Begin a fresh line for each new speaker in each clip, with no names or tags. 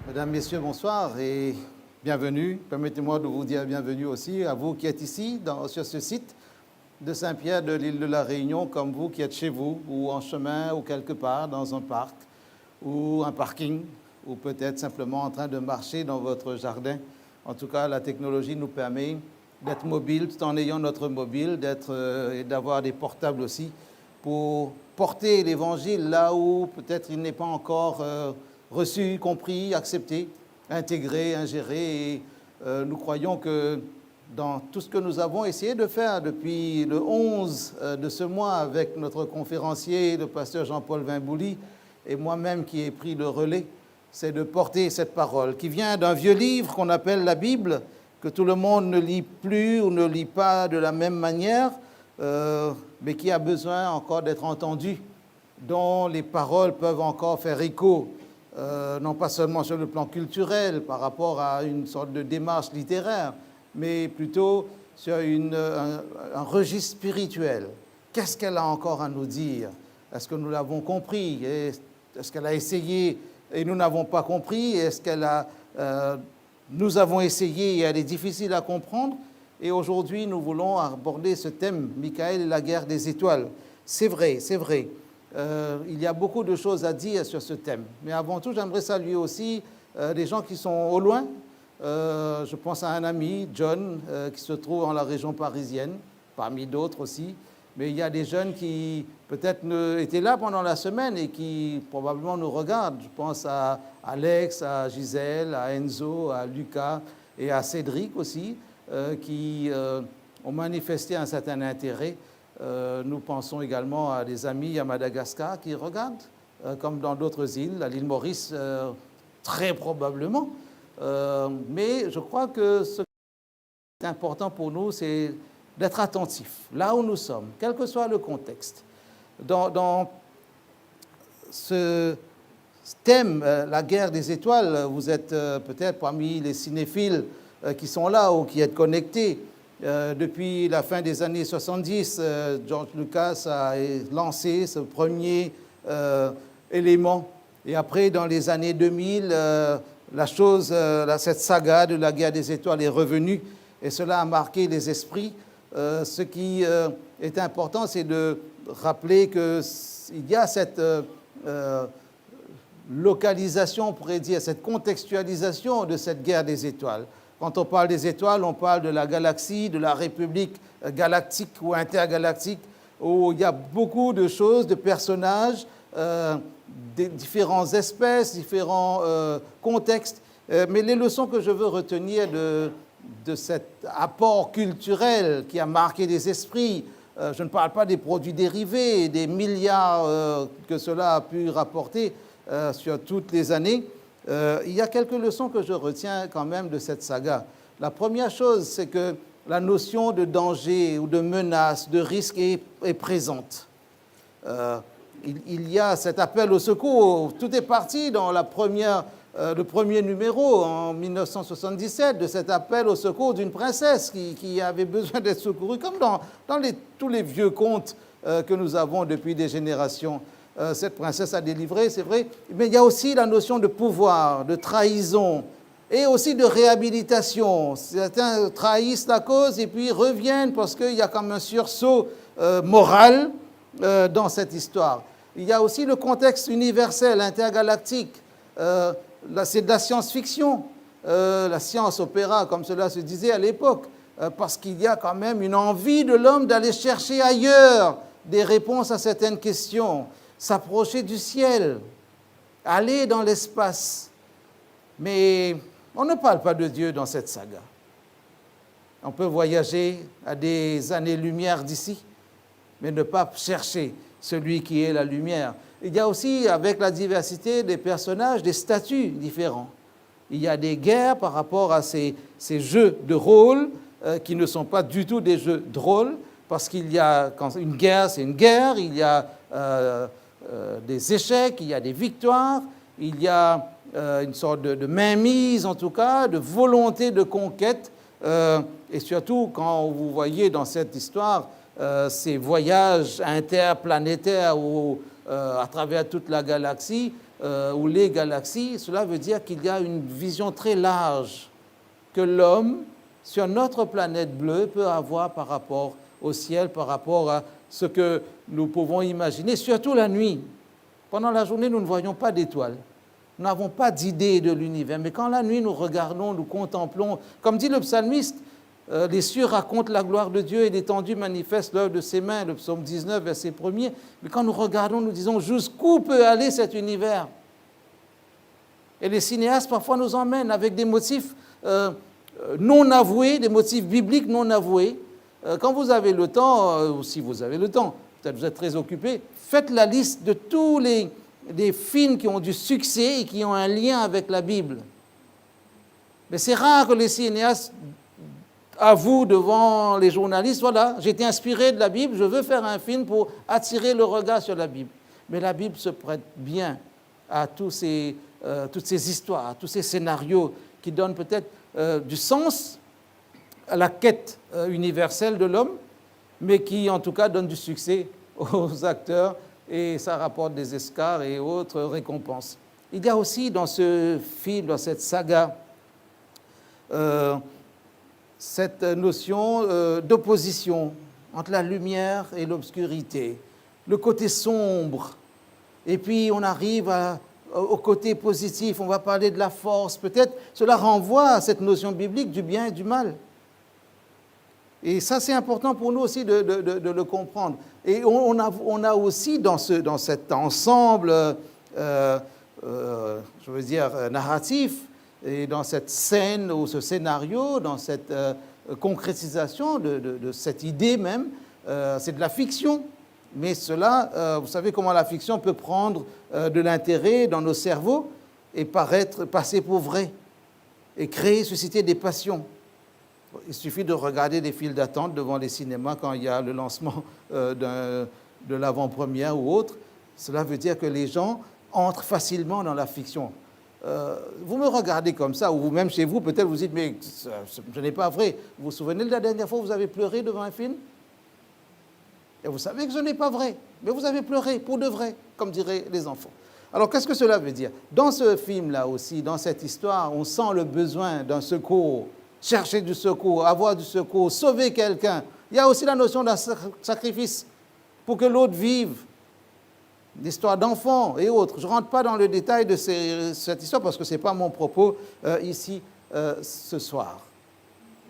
Mesdames, Messieurs, bonsoir et bienvenue. Permettez-moi de vous dire bienvenue aussi à vous qui êtes ici, sur ce site de Saint-Pierre de l'île de la Réunion, comme vous qui êtes chez vous, ou en chemin, ou quelque part, dans un parc, ou un parking, ou peut-être simplement en train de marcher dans votre jardin. En tout cas, la technologie nous permet d'être mobile tout en ayant notre mobile, et d'avoir des portables aussi, pour porter l'Évangile là où peut-être il n'est pas encore reçu, compris, accepté, intégré, ingéré. Et nous croyons que dans tout ce que nous avons essayé de faire depuis le 11 de ce mois avec notre conférencier, le pasteur Jean-Paul Vimbouli, et moi-même qui ai pris le relais, c'est de porter cette parole qui vient d'un vieux livre qu'on appelle la Bible, que tout le monde ne lit plus ou ne lit pas de la même manière, mais qui a besoin encore d'être entendu, dont les paroles peuvent encore faire écho, non pas seulement sur le plan culturel par rapport à une sorte de démarche littéraire, mais plutôt sur un registre spirituel. Qu'est-ce qu'elle a encore à nous dire? Est-ce que nous l'avons compris? Est-ce qu'elle a essayé et nous n'avons pas compris? Est-ce qu'elle a... nous avons essayé et elle est difficile à comprendre? Et aujourd'hui, nous voulons aborder ce thème, Michaël et la guerre des étoiles. C'est vrai, c'est vrai. Il y a beaucoup de choses à dire sur ce thème. Mais avant tout, j'aimerais saluer aussi des gens qui sont au loin. Je pense à un ami, John, qui se trouve dans la région parisienne, parmi d'autres aussi. Mais il y a des jeunes qui peut-être étaient là pendant la semaine et qui probablement nous regardent. Je pense à Alex, à Gisèle, à Enzo, à Lucas et à Cédric aussi, qui ont manifesté un certain intérêt. Nous pensons également à des amis à Madagascar qui regardent, comme dans d'autres îles, à l'île Maurice, très probablement. Mais je crois que ce qui est important pour nous, c'est d'être attentif, là où nous sommes, quel que soit le contexte. Dans ce thème, la guerre des étoiles, vous êtes peut-être parmi les cinéphiles qui sont là ou qui êtes connectés. Depuis la fin des années 70, George Lucas a lancé ce premier élément. Et après, dans les années 2000, cette saga de la guerre des étoiles est revenue et cela a marqué les esprits. Ce qui est important, c'est de rappeler qu'il y a cette localisation, on pourrait dire, cette contextualisation de cette guerre des étoiles. Quand on parle des étoiles, on parle de la galaxie, de la république galactique ou intergalactique, où il y a beaucoup de choses, de personnages, des différentes espèces, différents contextes. Mais les leçons que je veux retenir de cet apport culturel qui a marqué les esprits, je ne parle pas des produits dérivés, des milliards que cela a pu rapporter sur toutes les années. Il y a quelques leçons que je retiens quand même de cette saga. La première chose, c'est que la notion de danger ou de menace, de risque est présente. Il y a cet appel au secours. Tout est parti dans le premier numéro en 1977 de cet appel au secours d'une princesse qui avait besoin d'être secourue, comme dans tous les vieux contes que nous avons depuis des générations. Cette princesse a délivré, c'est vrai, mais il y a aussi la notion de pouvoir, de trahison et aussi de réhabilitation. Certains trahissent la cause et puis reviennent parce qu'il y a comme un sursaut moral dans cette histoire. Il y a aussi le contexte universel, intergalactique. C'est de la science-fiction, la science-opéra, comme cela se disait à l'époque, parce qu'il y a quand même une envie de l'homme d'aller chercher ailleurs des réponses à certaines questions, s'approcher du ciel, aller dans l'espace. Mais on ne parle pas de Dieu dans cette saga. On peut voyager à des années-lumière d'ici, mais ne pas chercher celui qui est la lumière. Il y a aussi, avec la diversité des personnages, des statuts différents. Il y a des guerres par rapport à ces jeux de rôle qui ne sont pas du tout des jeux drôles, parce qu'il y a, quand une guerre, c'est une guerre, il y a des échecs, il y a des victoires, il y a une sorte de mainmise, en tout cas, de volonté de conquête, et surtout quand vous voyez dans cette histoire ces voyages interplanétaires ou à travers toute la galaxie, ou les galaxies, cela veut dire qu'il y a une vision très large que l'homme, sur notre planète bleue, peut avoir par rapport au ciel, par rapport à ce que nous pouvons imaginer, surtout la nuit. Pendant la journée, nous ne voyons pas d'étoiles. Nous n'avons pas d'idée de l'univers. Mais quand la nuit, nous regardons, nous contemplons, comme dit le psalmiste, les cieux racontent la gloire de Dieu et l'étendue manifeste l'œuvre de ses mains, le psaume 19, verset 1er. Mais quand nous regardons, nous disons, jusqu'où peut aller cet univers? Et les cinéastes, parfois, nous emmènent avec des motifs non avoués, des motifs bibliques non avoués. Quand vous avez le temps, ou si vous avez le temps, peut-être vous êtes très occupé, faites la liste de tous les films qui ont du succès et qui ont un lien avec la Bible. Mais c'est rare que les cinéastes avouent devant les journalistes, voilà, j'ai été inspiré de la Bible, je veux faire un film pour attirer le regard sur la Bible. Mais la Bible se prête bien à toutes ces histoires, à tous ces scénarios qui donnent peut-être du sens à la quête universelle de l'homme, mais qui en tout cas donnent du succès aux acteurs et ça rapporte des Oscars et autres récompenses. Il y a aussi dans ce film, dans cette saga, cette notion d'opposition entre la lumière et l'obscurité, le côté sombre, et puis on arrive au côté positif, on va parler de la force, peut-être cela renvoie à cette notion biblique du bien et du mal. Et ça, c'est important pour nous aussi de le comprendre. Et on a aussi dans cet ensemble, narratif, et dans cette scène ou ce scénario, dans cette concrétisation de cette idée même, c'est de la fiction. Mais cela, vous savez comment la fiction peut prendre de l'intérêt dans nos cerveaux et passer pour vrai, et susciter des passions. Il suffit de regarder des files d'attente devant les cinémas quand il y a le lancement de l'avant-première ou autre. Cela veut dire que les gens entrent facilement dans la fiction. Vous me regardez comme ça, ou vous-même chez vous, peut-être vous dites, mais ce n'est pas vrai. Vous vous souvenez de la dernière fois où vous avez pleuré devant un film? Et vous savez que ce n'est pas vrai, mais vous avez pleuré pour de vrai, comme diraient les enfants. Alors, qu'est-ce que cela veut dire? Dans ce film-là aussi, dans cette histoire, on sent le besoin d'un secours, chercher du secours, avoir du secours, sauver quelqu'un. Il y a aussi la notion d'un sacrifice pour que l'autre vive. L'histoire d'enfants et autres. Je ne rentre pas dans le détail de cette histoire parce que ce n'est pas mon propos ici ce soir.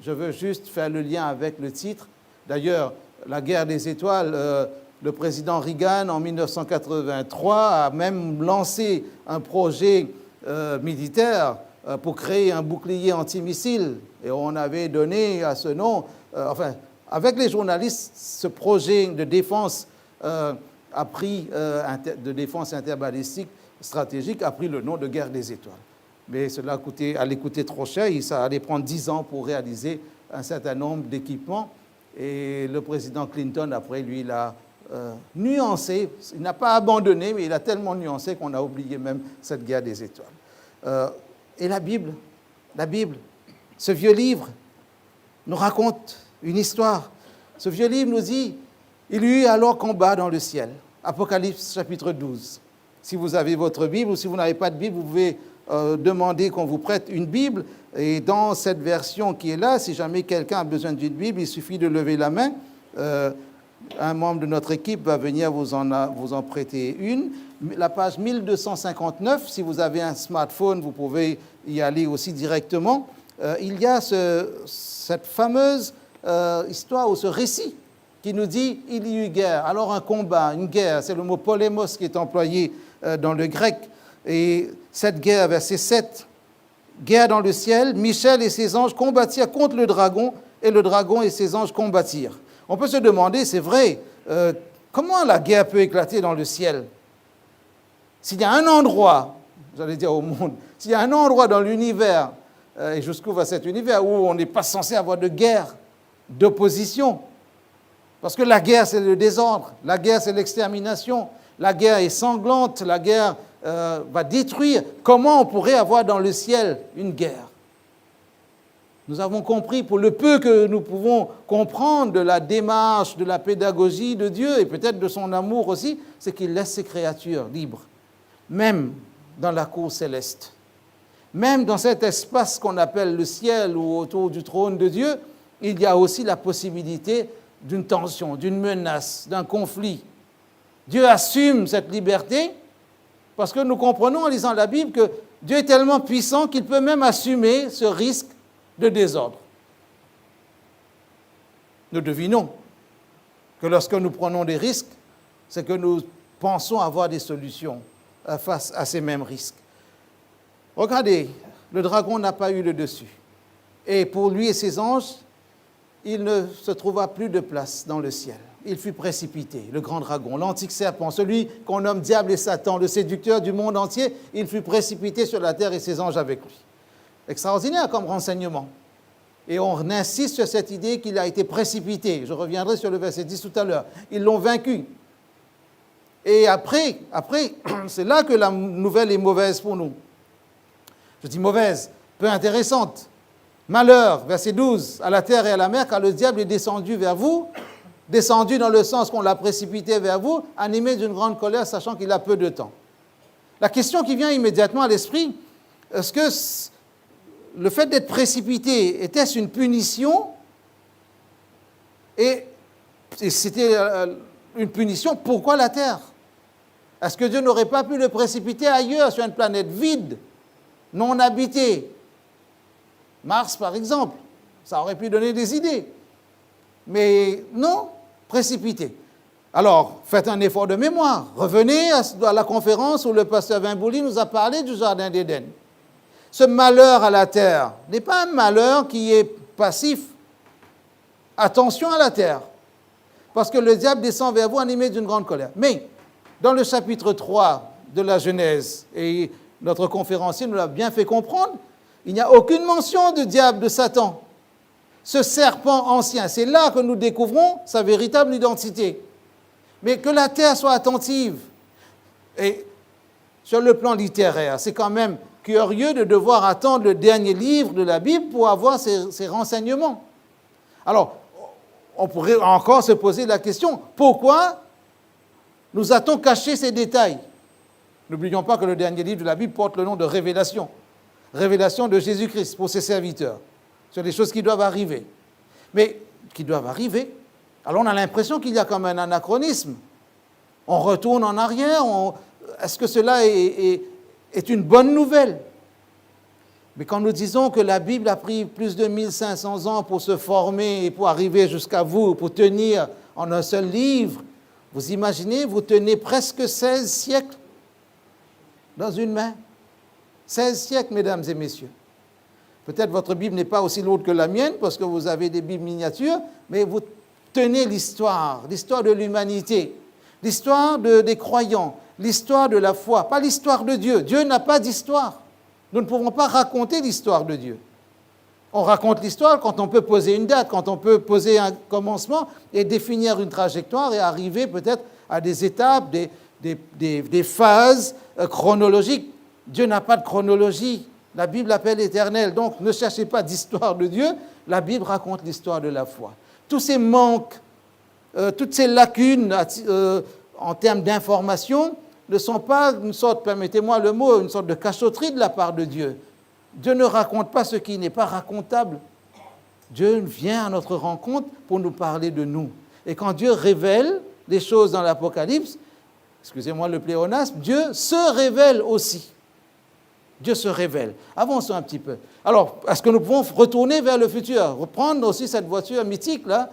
Je veux juste faire le lien avec le titre. D'ailleurs, la guerre des étoiles, le président Reagan, en 1983, a même lancé un projet militaire pour créer un bouclier antimissile. Et on avait donné à ce nom, avec les journalistes, ce projet de défense de défense interbalistique stratégique a pris le nom de guerre des étoiles. Mais cela allait coûter trop cher, ça allait prendre 10 ans pour réaliser un certain nombre d'équipements. Et le président Clinton, après, lui, il a nuancé, il n'a pas abandonné, mais il a tellement nuancé qu'on a oublié même cette guerre des étoiles. Et la Bible, ce vieux livre, nous raconte une histoire. Ce vieux livre nous dit, il y eut alors combat dans le ciel. Apocalypse chapitre 12. Si vous avez votre Bible ou si vous n'avez pas de Bible, vous pouvez demander qu'on vous prête une Bible. Et dans cette version qui est là, si jamais quelqu'un a besoin d'une Bible, il suffit de lever la main. Un membre de notre équipe va venir vous en prêter une. La page 1259, si vous avez un smartphone, vous pouvez y aller aussi directement. Il y a cette fameuse histoire ou ce récit qui nous dit « il y eut guerre ». Alors un combat, une guerre, c'est le mot « polémos » qui est employé dans le grec. Et cette guerre, verset 7, « Guerre dans le ciel, Michel et ses anges combattirent contre le dragon, et le dragon et ses anges combattirent. » On peut se demander, c'est vrai, comment la guerre peut éclater dans le ciel? S'il y a un endroit, j'allais dire au monde, s'il y a un endroit dans l'univers, et jusqu'où va cet univers, où on n'est pas censé avoir de guerre, d'opposition, parce que la guerre, c'est le désordre, la guerre, c'est l'extermination, la guerre est sanglante, la guerre va détruire. Comment on pourrait avoir dans le ciel une guerre? Nous avons compris, pour le peu que nous pouvons comprendre de la démarche, de la pédagogie de Dieu, et peut-être de son amour aussi, c'est qu'il laisse ses créatures libres. Même dans la cour céleste. Même dans cet espace qu'on appelle le ciel ou autour du trône de Dieu, il y a aussi la possibilité d'une tension, d'une menace, d'un conflit. Dieu assume cette liberté parce que nous comprenons en lisant la Bible que Dieu est tellement puissant qu'il peut même assumer ce risque de désordre. Nous devinons que lorsque nous prenons des risques, c'est que nous pensons avoir des solutions face à ces mêmes risques. Regardez, le dragon n'a pas eu le dessus. Et pour lui et ses anges, il ne se trouva plus de place dans le ciel. Il fut précipité, le grand dragon, l'antique serpent, celui qu'on nomme diable et Satan, le séducteur du monde entier, il fut précipité sur la terre et ses anges avec lui. Extraordinaire comme renseignement. Et on insiste sur cette idée qu'il a été précipité. Je reviendrai sur le verset 10 tout à l'heure. Ils l'ont vaincu. Et après, c'est là que la nouvelle est mauvaise pour nous. Je dis mauvaise, peu intéressante. Malheur, verset 12, à la terre et à la mer, car le diable est descendu vers vous, descendu dans le sens qu'on l'a précipité vers vous, animé d'une grande colère, sachant qu'il a peu de temps. La question qui vient immédiatement à l'esprit, est-ce que le fait d'être précipité, était-ce une punition? Et c'était une punition, pourquoi la terre? Est-ce que Dieu n'aurait pas pu le précipiter ailleurs, sur une planète vide, non habitée? Mars, par exemple, ça aurait pu donner des idées. Mais non, précipité. Alors, faites un effort de mémoire. Revenez à la conférence où le pasteur Vimbouli nous a parlé du Jardin d'Éden. Ce malheur à la terre n'est pas un malheur qui est passif. Attention à la terre, parce que le diable descend vers vous animé d'une grande colère. Mais, dans le chapitre 3 de la Genèse, et notre conférencier nous l'a bien fait comprendre, il n'y a aucune mention de diable, de Satan. Ce serpent ancien, c'est là que nous découvrons sa véritable identité. Mais que la terre soit attentive. Et sur le plan littéraire, c'est quand même curieux de devoir attendre le dernier livre de la Bible pour avoir ces renseignements. Alors, on pourrait encore se poser la question, pourquoi nous a-t-on caché ces détails? N'oublions pas que le dernier livre de la Bible porte le nom de Révélation. Révélation de Jésus-Christ pour ses serviteurs, sur des choses qui doivent arriver. Mais qui doivent arriver, alors on a l'impression qu'il y a comme un anachronisme. On retourne en arrière, est-ce que cela est une bonne nouvelle? Mais quand nous disons que la Bible a pris plus de 1500 ans pour se former et pour arriver jusqu'à vous, pour tenir en un seul livre, vous imaginez, vous tenez presque 16 siècles dans une main. 16 siècles, mesdames et messieurs. Peut-être votre Bible n'est pas aussi lourde que la mienne, parce que vous avez des Bibles miniatures, mais vous tenez l'histoire de l'humanité, l'histoire des croyants, l'histoire de la foi, pas l'histoire de Dieu. Dieu n'a pas d'histoire. Nous ne pouvons pas raconter l'histoire de Dieu. On raconte l'histoire quand on peut poser une date, quand on peut poser un commencement et définir une trajectoire et arriver peut-être à des étapes, des phases chronologiques. Dieu n'a pas de chronologie. La Bible l'appelle éternelle. Donc, ne cherchez pas d'histoire de Dieu. La Bible raconte l'histoire de la foi. Tous ces manques, toutes ces lacunes en termes d'information ne sont pas une sorte, permettez-moi le mot, une sorte de cachotterie de la part de Dieu. Dieu ne raconte pas ce qui n'est pas racontable. Dieu vient à notre rencontre pour nous parler de nous. Et quand Dieu révèle des choses dans l'Apocalypse, excusez-moi le pléonasme, Dieu se révèle aussi. Dieu se révèle. Avançons un petit peu. Alors, est-ce que nous pouvons retourner vers le futur, reprendre aussi cette voiture mythique là,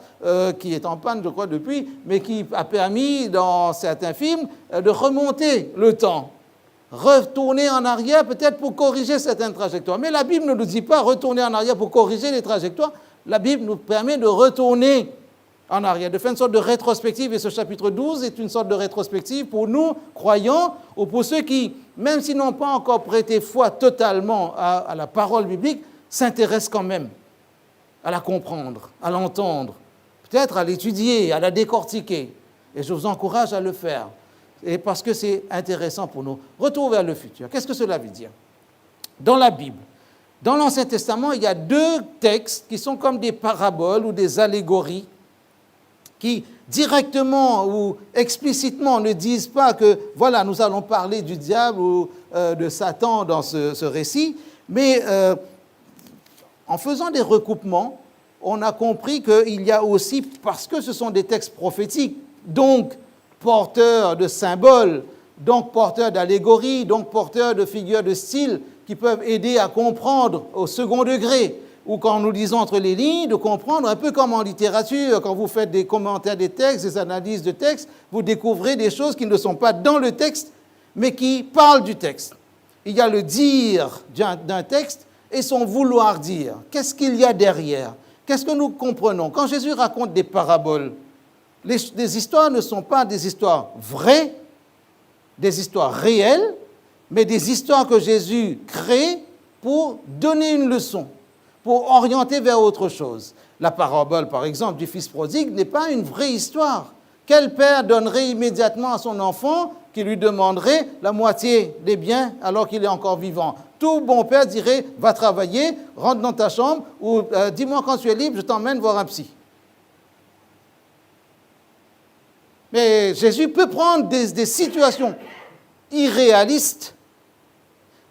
qui est en panne, je crois, depuis, mais qui a permis, dans certains films, de remonter le temps, retourner en arrière, peut-être pour corriger certaines trajectoires. Mais la Bible ne nous dit pas retourner en arrière pour corriger les trajectoires. La Bible nous permet de retourner en arrière, de faire une sorte de rétrospective, et ce chapitre 12 est une sorte de rétrospective pour nous, croyants, ou pour ceux qui, même s'ils n'ont pas encore prêté foi totalement à la parole biblique, s'intéressent quand même à la comprendre, à l'entendre, peut-être à l'étudier, à la décortiquer. Et je vous encourage à le faire, et parce que c'est intéressant pour nous. Retour vers le futur. Qu'est-ce que cela veut dire? Dans la Bible, dans l'Ancien Testament, il y a deux textes qui sont comme des paraboles ou des allégories qui directement ou explicitement ne disent pas que, voilà, nous allons parler du diable ou de Satan dans ce récit, mais en faisant des recoupements, on a compris qu'il y a aussi, parce que ce sont des textes prophétiques, donc porteurs de symboles, donc porteurs d'allégories, donc porteurs de figures de style qui peuvent aider à comprendre au second degré, ou quand nous lisons entre les lignes, de comprendre un peu comme en littérature, quand vous faites des commentaires des textes, des analyses de textes, vous découvrez des choses qui ne sont pas dans le texte, mais qui parlent du texte. Il y a le dire d'un texte et son vouloir dire. Qu'est-ce qu'il y a derrière? Qu'est-ce que nous comprenons? Quand Jésus raconte des paraboles, les histoires ne sont pas des histoires vraies, des histoires réelles, mais des histoires que Jésus crée pour donner une leçon, pour orienter vers autre chose. La parabole, par exemple, du fils prodigue n'est pas une vraie histoire. Quel père donnerait immédiatement à son enfant qui lui demanderait la moitié des biens alors qu'il est encore vivant? Tout bon père dirait, va travailler, rentre dans ta chambre, ou dis-moi quand tu es libre, je t'emmène voir un psy. Mais Jésus peut prendre des situations irréalistes,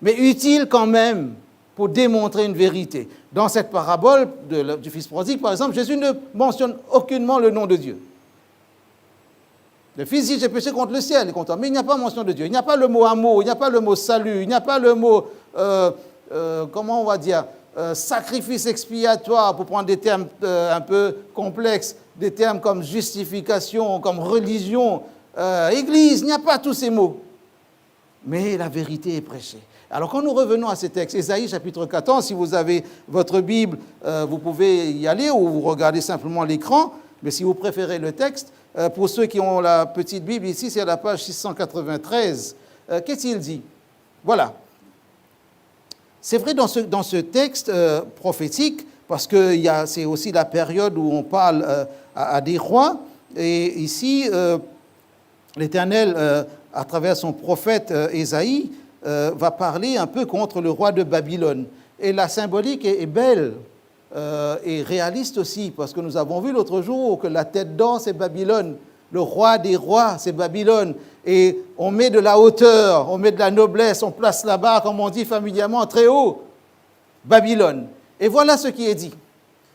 mais utiles quand même pour démontrer une vérité. Dans cette parabole du fils prodigue, par exemple, Jésus ne mentionne aucunement le nom de Dieu. Le fils dit, j'ai péché contre le ciel et contre toi. Mais il n'y a pas mention de Dieu. Il n'y a pas le mot amour, il n'y a pas le mot salut, il n'y a pas le mot, comment on va dire, sacrifice expiatoire, pour prendre des termes un peu complexes, des termes comme justification, comme religion, église, il n'y a pas tous ces mots. Mais la vérité est prêchée. Alors quand nous revenons à ces textes, Ésaïe chapitre 14, si vous avez votre Bible, vous pouvez y aller ou vous regardez simplement l'écran, mais si vous préférez le texte, pour ceux qui ont la petite Bible ici, c'est à la page 693. Qu'est-ce qu'il dit? Voilà. C'est vrai dans ce texte prophétique, parce que c'est aussi la période où on parle à des rois, et ici, l'Éternel, à travers son prophète Ésaïe, va parler un peu contre le roi de Babylone. Et la symbolique est belle et réaliste aussi, parce que nous avons vu l'autre jour que la tête d'or, c'est Babylone. Le roi des rois, c'est Babylone. Et on met de la hauteur, on met de la noblesse, on place là-bas, comme on dit familièrement, très haut, Babylone. Et voilà ce qui est dit.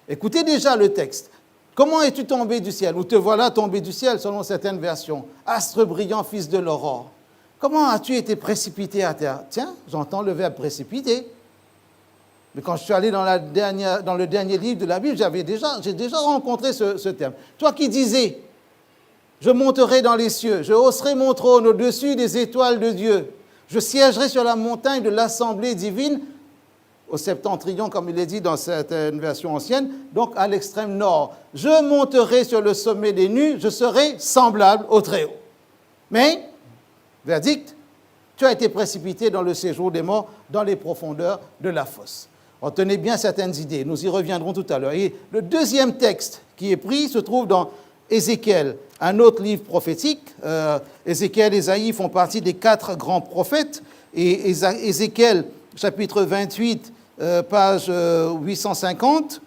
Écoutez déjà le texte. Comment es-tu tombé du ciel? Ou te voilà tombé du ciel, selon certaines versions. Astre brillant, fils de l'aurore. Comment as-tu été précipité à terre? Tiens, j'entends le verbe précipiter. Mais quand je suis allé dans le dernier livre de la Bible, j'ai déjà rencontré ce terme. Toi qui disais, je monterai dans les cieux, je hausserai mon trône au-dessus des étoiles de Dieu, je siégerai sur la montagne de l'assemblée divine, au septentrion, comme il est dit dans certaines versions anciennes, donc à l'extrême nord. Je monterai sur le sommet des nues, je serai semblable au Très-Haut. Mais, verdict, tu as été précipité dans le séjour des morts, dans les profondeurs de la fosse. Retenez bien certaines idées, nous y reviendrons tout à l'heure. Et le deuxième texte qui est pris se trouve dans Ézéchiel, un autre livre prophétique. Ézéchiel et Ésaïe font partie des 4 grands prophètes. Et Ézéchiel, chapitre 28, page 850,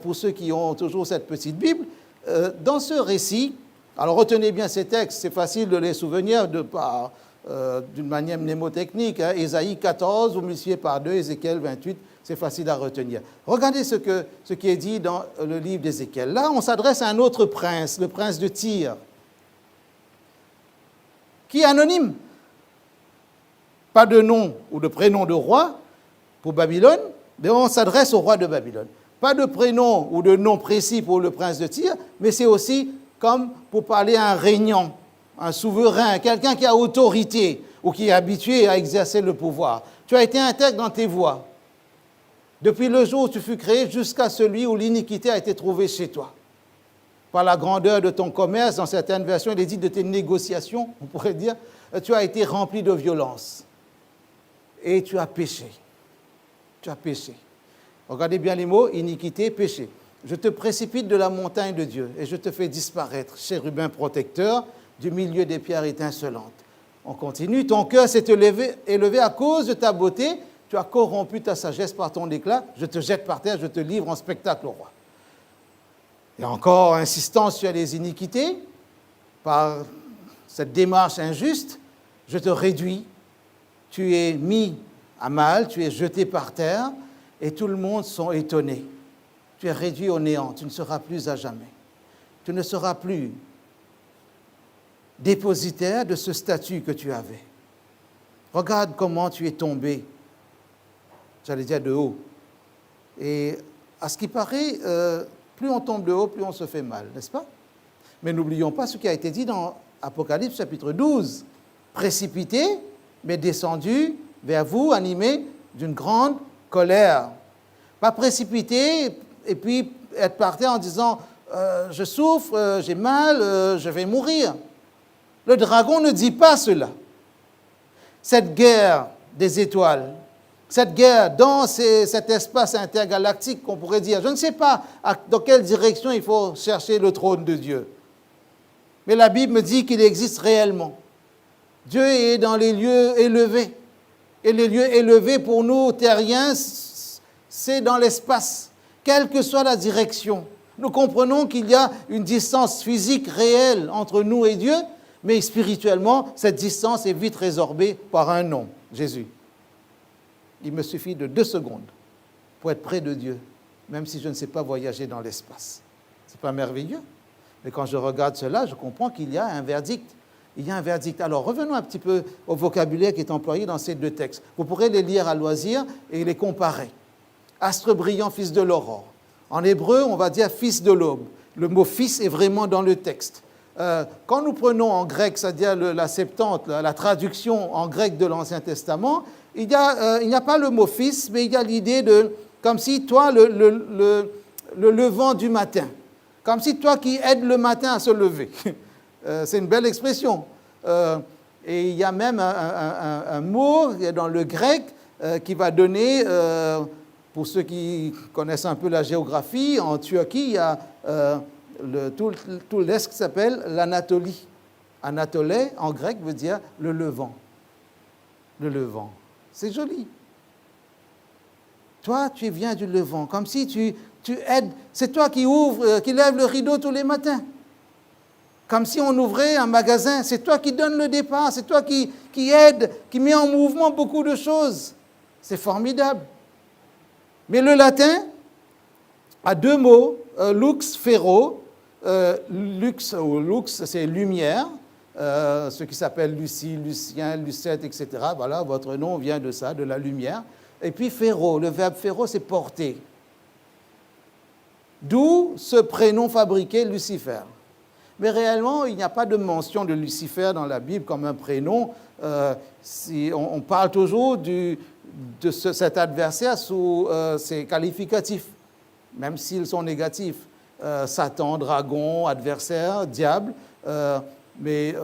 pour ceux qui ont toujours cette petite Bible, dans ce récit, alors retenez bien ces textes, c'est facile de les souvenir d'une manière mnémotechnique. Ésaïe 14, vous multipliez par 2, Ézéchiel 28, c'est facile à retenir. Regardez ce qui est dit dans le livre d'Ézéchiel. Là, on s'adresse à un autre prince, le prince de Tyr, qui est anonyme. Pas de nom ou de prénom de roi pour Babylone, mais on s'adresse au roi de Babylone. Pas de prénom ou de nom précis pour le prince de Tyr, mais c'est aussi comme pour parler à un régnant, un souverain, quelqu'un qui a autorité ou qui est habitué à exercer le pouvoir. Tu as été intègre dans tes voies, depuis le jour où tu fus créé jusqu'à celui où l'iniquité a été trouvée chez toi. Par la grandeur de ton commerce, dans certaines versions, il est dit de tes négociations, on pourrait dire, tu as été rempli de violence. Et tu as péché. Tu as péché. Regardez bien les mots, iniquité, péché. Je te précipite de la montagne de Dieu et je te fais disparaître, chérubin protecteur, du milieu des pierres étincelantes. On continue, ton cœur s'est élevé à cause de ta beauté, tu as corrompu ta sagesse par ton éclat, je te jette par terre, je te livre en spectacle au roi. Et encore insistant sur les iniquités, par cette démarche injuste, je te réduis, tu es mis à mal, tu es jeté par terre, et tout le monde sont étonnés. Tu es réduit au néant, tu ne seras plus à jamais. Tu ne seras plus dépositaire de ce statut que tu avais. Regarde comment tu es tombé, j'allais dire de haut. Et à ce qui paraît, plus on tombe de haut, plus on se fait mal, n'est-ce pas? Mais n'oublions pas ce qui a été dit dans Apocalypse chapitre 12. Précipité, mais descendu vers vous, animé d'une grande colère. Pas précipité et puis être par terre en disant je souffre, j'ai mal, je vais mourir. Le dragon ne dit pas cela. Cette guerre des étoiles, cette guerre dans cet espace intergalactique qu'on pourrait dire, je ne sais pas dans quelle direction il faut chercher le trône de Dieu. Mais la Bible me dit qu'il existe réellement. Dieu est dans les lieux élevés. Et les lieux élevés pour nous, terriens, c'est dans l'espace. Quelle que soit la direction. Nous comprenons qu'il y a une distance physique réelle entre nous et Dieu, mais spirituellement, cette distance est vite résorbée par un nom, Jésus. Il me suffit de 2 secondes pour être près de Dieu, même si je ne sais pas voyager dans l'espace. Ce n'est pas merveilleux? Mais quand je regarde cela, je comprends qu'il y a un verdict. Il y a un verdict. Alors, revenons un petit peu au vocabulaire qui est employé dans ces 2 textes. Vous pourrez les lire à loisir et les comparer. Astre brillant, fils de l'aurore. En hébreu, on va dire fils de l'aube. Le mot fils est vraiment dans le texte. Quand nous prenons en grec, c'est-à-dire la Septante, la traduction en grec de l'Ancien Testament, il n'y a pas le mot fils, mais il y a l'idée de, comme si toi, le levant du matin, comme si toi qui aides le matin à se lever. C'est une belle expression. Et il y a même un mot dans le grec qui va donner, pour ceux qui connaissent un peu la géographie, en Turquie, il y a tout l'est qui s'appelle l'Anatolie. Anatolais, en grec, veut dire le levant. Le levant. C'est joli. Toi, tu viens du levant, comme si tu aides. C'est toi qui ouvres, qui lève le rideau tous les matins. Comme si on ouvrait un magasin. C'est toi qui donnes le départ. C'est toi qui aide, qui met en mouvement beaucoup de choses. C'est formidable. Mais le latin a 2 mots, lux, ferro. Lux, c'est lumière. Ce qui s'appelle Lucie, Lucien, Lucette, etc. Voilà, votre nom vient de ça, de la lumière. Et puis ferro, le verbe ferro, c'est porter. D'où ce prénom fabriqué, Lucifer. Mais réellement, il n'y a pas de mention de Lucifer dans la Bible comme un prénom. On parle toujours de cet adversaire sous ses qualificatifs, même s'ils sont négatifs. Satan, dragon, adversaire, diable, mais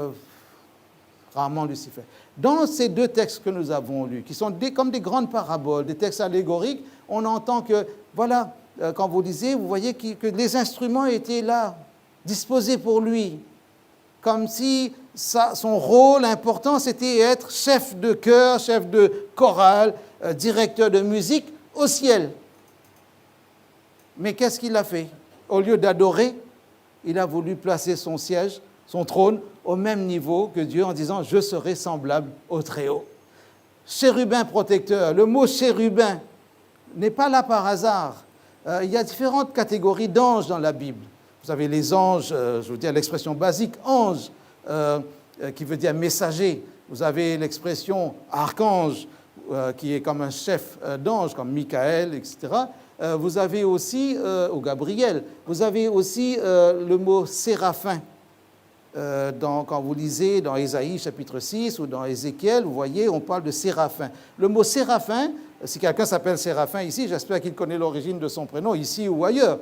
rarement Lucifer. Dans ces 2 textes que nous avons lus, qui sont comme des grandes paraboles, des textes allégoriques, on entend que, voilà, quand vous lisez, vous voyez que les instruments étaient là, disposés pour lui, comme si son rôle important, c'était être chef de chœur, chef de chorale, directeur de musique au ciel. Mais qu'est-ce qu'il a fait? Au lieu d'adorer, il a voulu placer son siège, son trône, au même niveau que Dieu en disant « Je serai semblable au Très-Haut ». Chérubin protecteur, le mot chérubin n'est pas là par hasard. Il y a différentes catégories d'anges dans la Bible. Vous avez les anges, je veux dire l'expression basique, ange, qui veut dire messager. Vous avez l'expression archange, qui est comme un chef d'ange, comme Michael, etc. Vous avez aussi, ou Gabriel, vous avez aussi le mot séraphin. Quand vous lisez dans Ésaïe chapitre 6 ou dans Ézéchiel, vous voyez, on parle de séraphin. Le mot séraphin, si quelqu'un s'appelle Séraphin ici, j'espère qu'il connaît l'origine de son prénom, ici ou ailleurs,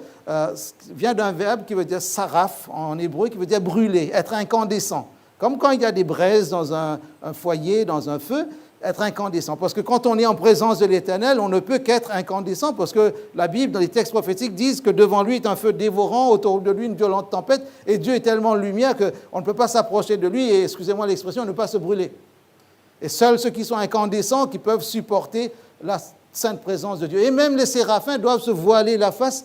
vient d'un verbe qui veut dire saraf en hébreu, qui veut dire brûler, être incandescent. Comme quand il y a des braises dans un foyer, dans un feu, être incandescent. Parce que quand on est en présence de l'Éternel, on ne peut qu'être incandescent, parce que la Bible, dans les textes prophétiques, disent que devant lui est un feu dévorant, autour de lui une violente tempête, et Dieu est tellement lumière qu'on ne peut pas s'approcher de lui, et excusez-moi l'expression, ne pas se brûler. Et seuls ceux qui sont incandescents qui peuvent supporter la sainte présence de Dieu. Et même les séraphins doivent se voiler la face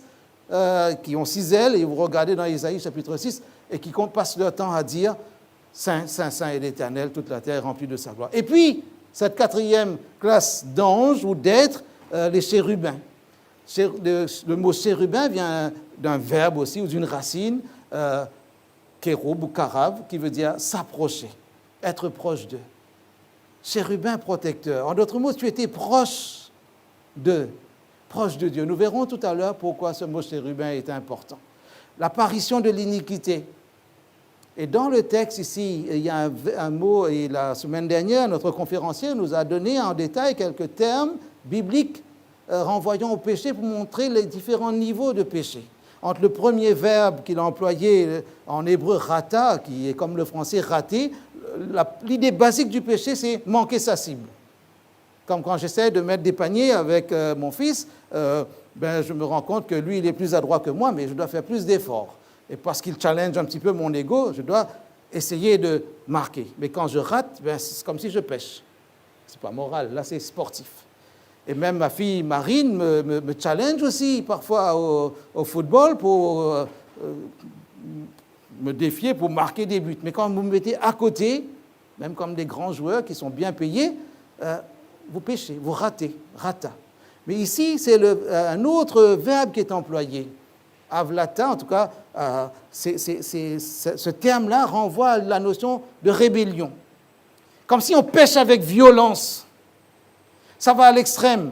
qui ont 6 ailes, et vous regardez dans Isaïe chapitre 6, et qui passent leur temps à dire « Saint, Saint, Saint est l'Éternel, toute la terre est remplie de sa gloire ». Et puis, cette 4e classe d'anges ou d'êtres, les chérubins. Le mot chérubin vient d'un verbe aussi, ou d'une racine, kéroub ou karav, qui veut dire s'approcher, être proche d'eux. Chérubin protecteur. En d'autres mots, tu étais proche de Dieu. Nous verrons tout à l'heure pourquoi ce mot chérubin est important. L'apparition de l'iniquité. Et dans le texte ici, il y a un mot, et la semaine dernière, notre conférencier nous a donné en détail quelques termes bibliques renvoyant au péché pour montrer les différents niveaux de péché. Entre le premier verbe qu'il a employé en hébreu, rata, qui est comme le français raté, l'idée basique du péché, c'est manquer sa cible. Comme quand j'essaie de mettre des paniers avec mon fils, je me rends compte que lui, il est plus adroit que moi, mais je dois faire plus d'efforts. Et parce qu'il challenge un petit peu mon ego, je dois essayer de marquer. Mais quand je rate, c'est comme si je pêche. C'est pas moral, là c'est sportif. Et même ma fille Marine me challenge aussi parfois au football pour me défier, pour marquer des buts. Mais quand vous me mettez à côté, même comme des grands joueurs qui sont bien payés, vous péchez, vous ratez, rata. Mais ici, c'est un autre verbe qui est employé. Avlata, en tout cas, ce terme-là renvoie à la notion de rébellion. Comme si on pêche avec violence. Ça va à l'extrême.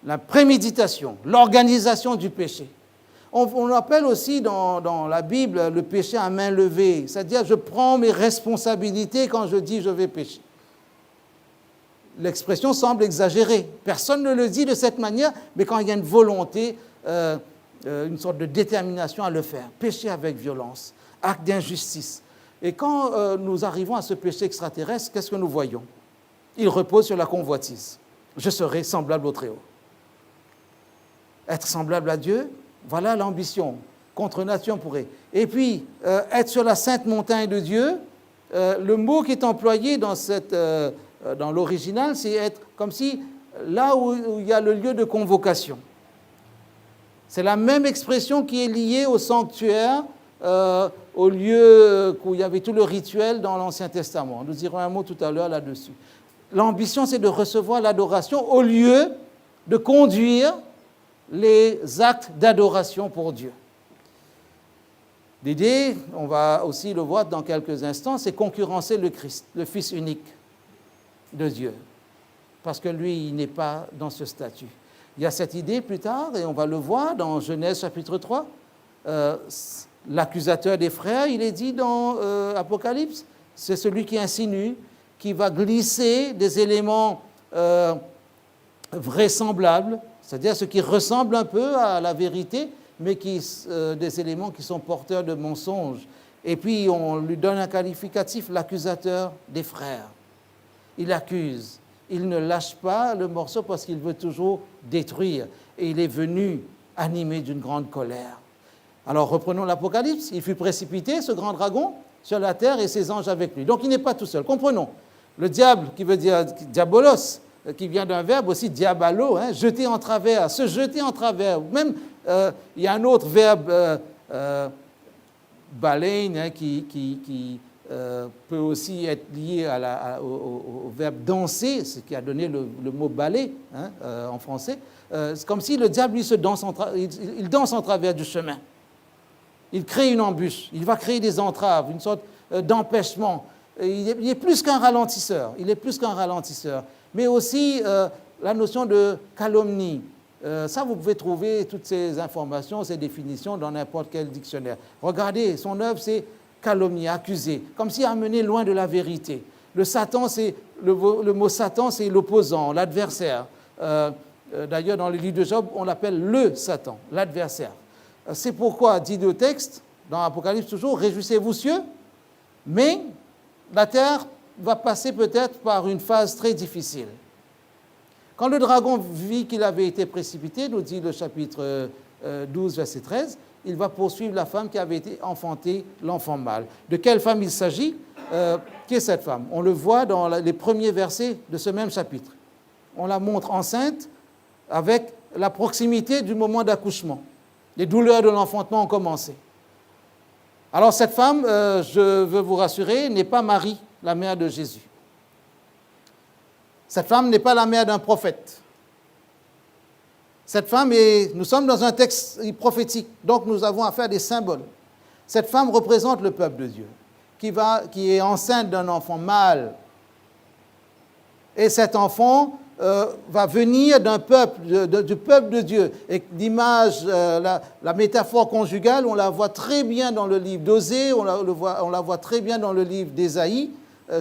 La préméditation, l'organisation du péché. On appelle aussi dans la Bible le péché à main levée, c'est-à-dire je prends mes responsabilités quand je dis je vais pécher. L'expression semble exagérée. Personne ne le dit de cette manière, mais quand il y a une volonté, une sorte de détermination à le faire. Pécher avec violence, acte d'injustice. Et quand nous arrivons à ce péché extraterrestre, qu'est-ce que nous voyons? Il repose sur la convoitise. Je serai semblable au Très-Haut. Être semblable à Dieu, voilà l'ambition. Contre nature, on pourrait. Et puis, être sur la sainte montagne de Dieu, le mot qui est employé dans l'original, c'est être comme si là où il y a le lieu de convocation. C'est la même expression qui est liée au sanctuaire, au lieu où il y avait tout le rituel dans l'Ancien Testament. Nous dirons un mot tout à l'heure là-dessus. L'ambition, c'est de recevoir l'adoration au lieu de conduire les actes d'adoration pour Dieu. L'idée, on va aussi le voir dans quelques instants, c'est concurrencer le Christ, le Fils unique de Dieu, parce que lui, il n'est pas dans ce statut. Il y a cette idée plus tard, et on va le voir dans Genèse chapitre 3, l'accusateur des frères, il est dit dans Apocalypse, c'est celui qui insinue, qui va glisser des éléments vraisemblables, c'est-à-dire ce qui ressemble un peu à la vérité, mais des éléments qui sont porteurs de mensonges. Et puis on lui donne un qualificatif, l'accusateur des frères. Il accuse, il ne lâche pas le morceau parce qu'il veut toujours détruire. Et il est venu animé d'une grande colère. Alors reprenons l'Apocalypse, il fut précipité, ce grand dragon, sur la terre et ses anges avec lui. Donc il n'est pas tout seul. Comprenons. Le diable, qui veut dire diabolos, qui vient d'un verbe aussi diabalo, jeter en travers, se jeter en travers. Même, il y a un autre verbe, baleine, qui peut aussi être lié au verbe danser, ce qui a donné le mot balai en français. C'est comme si le diable, lui, il danse en travers du chemin. Il crée une embûche, il va créer des entraves, une sorte d'empêchement. Il est plus qu'un ralentisseur, Mais aussi la notion de calomnie. Ça, vous pouvez trouver toutes ces informations, ces définitions dans n'importe quel dictionnaire. Regardez, son œuvre, c'est calomnier, accuser, comme si amené loin de la vérité. Le mot Satan, c'est l'opposant, l'adversaire. D'ailleurs, dans le livre de Job, on l'appelle le Satan, l'adversaire. C'est pourquoi, dit le texte, dans Apocalypse toujours, réjouissez-vous cieux, mais la terre va passer peut-être par une phase très difficile. Quand le dragon vit qu'il avait été précipité, nous dit le chapitre 12, verset 13, il va poursuivre la femme qui avait été enfantée, l'enfant mâle. De quelle femme il s'agit? Qui est cette femme? On le voit dans les premiers versets de ce même chapitre. On la montre enceinte avec la proximité du moment d'accouchement. Les douleurs de l'enfantement ont commencé. Alors cette femme, je veux vous rassurer, n'est pas Marie, la mère de Jésus. Cette femme n'est pas la mère d'un prophète. Cette femme nous sommes dans un texte prophétique, donc nous avons affaire à des symboles. Cette femme représente le peuple de Dieu, qui est enceinte d'un enfant mâle. Et cet enfant va venir d'un peuple, du peuple de Dieu. Et l'image, la métaphore conjugale, on la voit très bien dans le livre d'Osée, on la voit très bien dans le livre d'Ésaïe,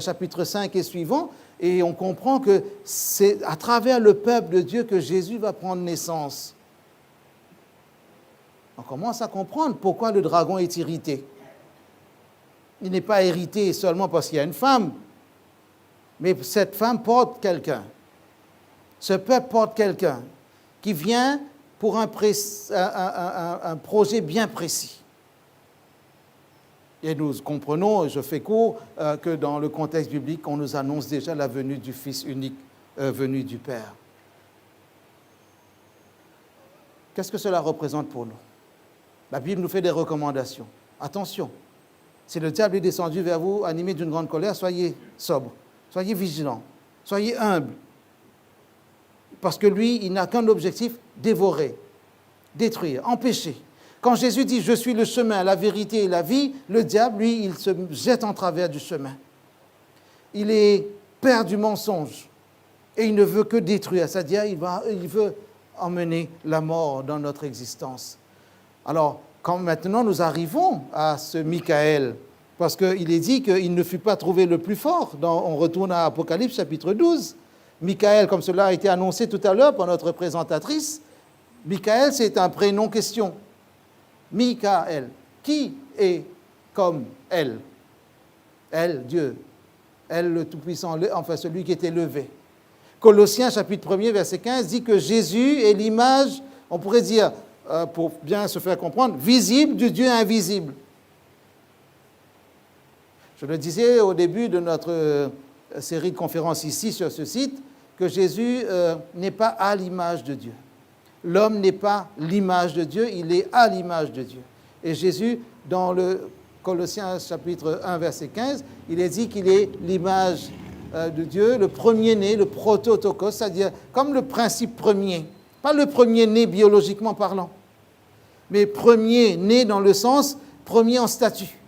chapitre 5 et suivant. Et on comprend que c'est à travers le peuple de Dieu que Jésus va prendre naissance. On commence à comprendre pourquoi le dragon est irrité. Il n'est pas irrité seulement parce qu'il y a une femme, mais cette femme porte quelqu'un. Ce peuple porte quelqu'un qui vient pour un projet bien précis. Et nous comprenons, et je fais court, que dans le contexte biblique, on nous annonce déjà la venue du Fils unique venu du Père. Qu'est-ce que cela représente pour nous? La Bible nous fait des recommandations. Attention, si le diable est descendu vers vous, animé d'une grande colère, soyez sobre, soyez vigilants, soyez humbles. Parce que lui, il n'a qu'un objectif, dévorer, détruire, empêcher. Quand Jésus dit « Je suis le chemin, la vérité et la vie », le diable, lui, il se jette en travers du chemin. Il est père du mensonge et il ne veut que détruire, c'est-à-dire il veut emmener la mort dans notre existence. Alors, quand maintenant nous arrivons à ce Michaël, parce qu'il est dit qu'il ne fut pas trouvé le plus fort, on retourne à Apocalypse chapitre 12, Michaël, comme cela a été annoncé tout à l'heure par notre présentatrice, Michaël c'est un prénom question. Michaël, qui est comme elle? Elle, Dieu, elle le Tout-Puissant, enfin celui qui est élevé. Colossiens chapitre 1er verset 15 dit que Jésus est l'image, on pourrait dire, pour bien se faire comprendre, visible du Dieu invisible. Je le disais au début de notre série de conférences ici sur ce site, que Jésus n'est pas à l'image de Dieu. L'homme n'est pas l'image de Dieu, il est à l'image de Dieu. Et Jésus, dans le Colossiens chapitre 1, verset 15, il est dit qu'il est l'image de Dieu, le premier-né, le prototokos, c'est-à-dire comme le principe premier. Pas le premier-né biologiquement parlant, mais premier-né dans le sens premier en statut.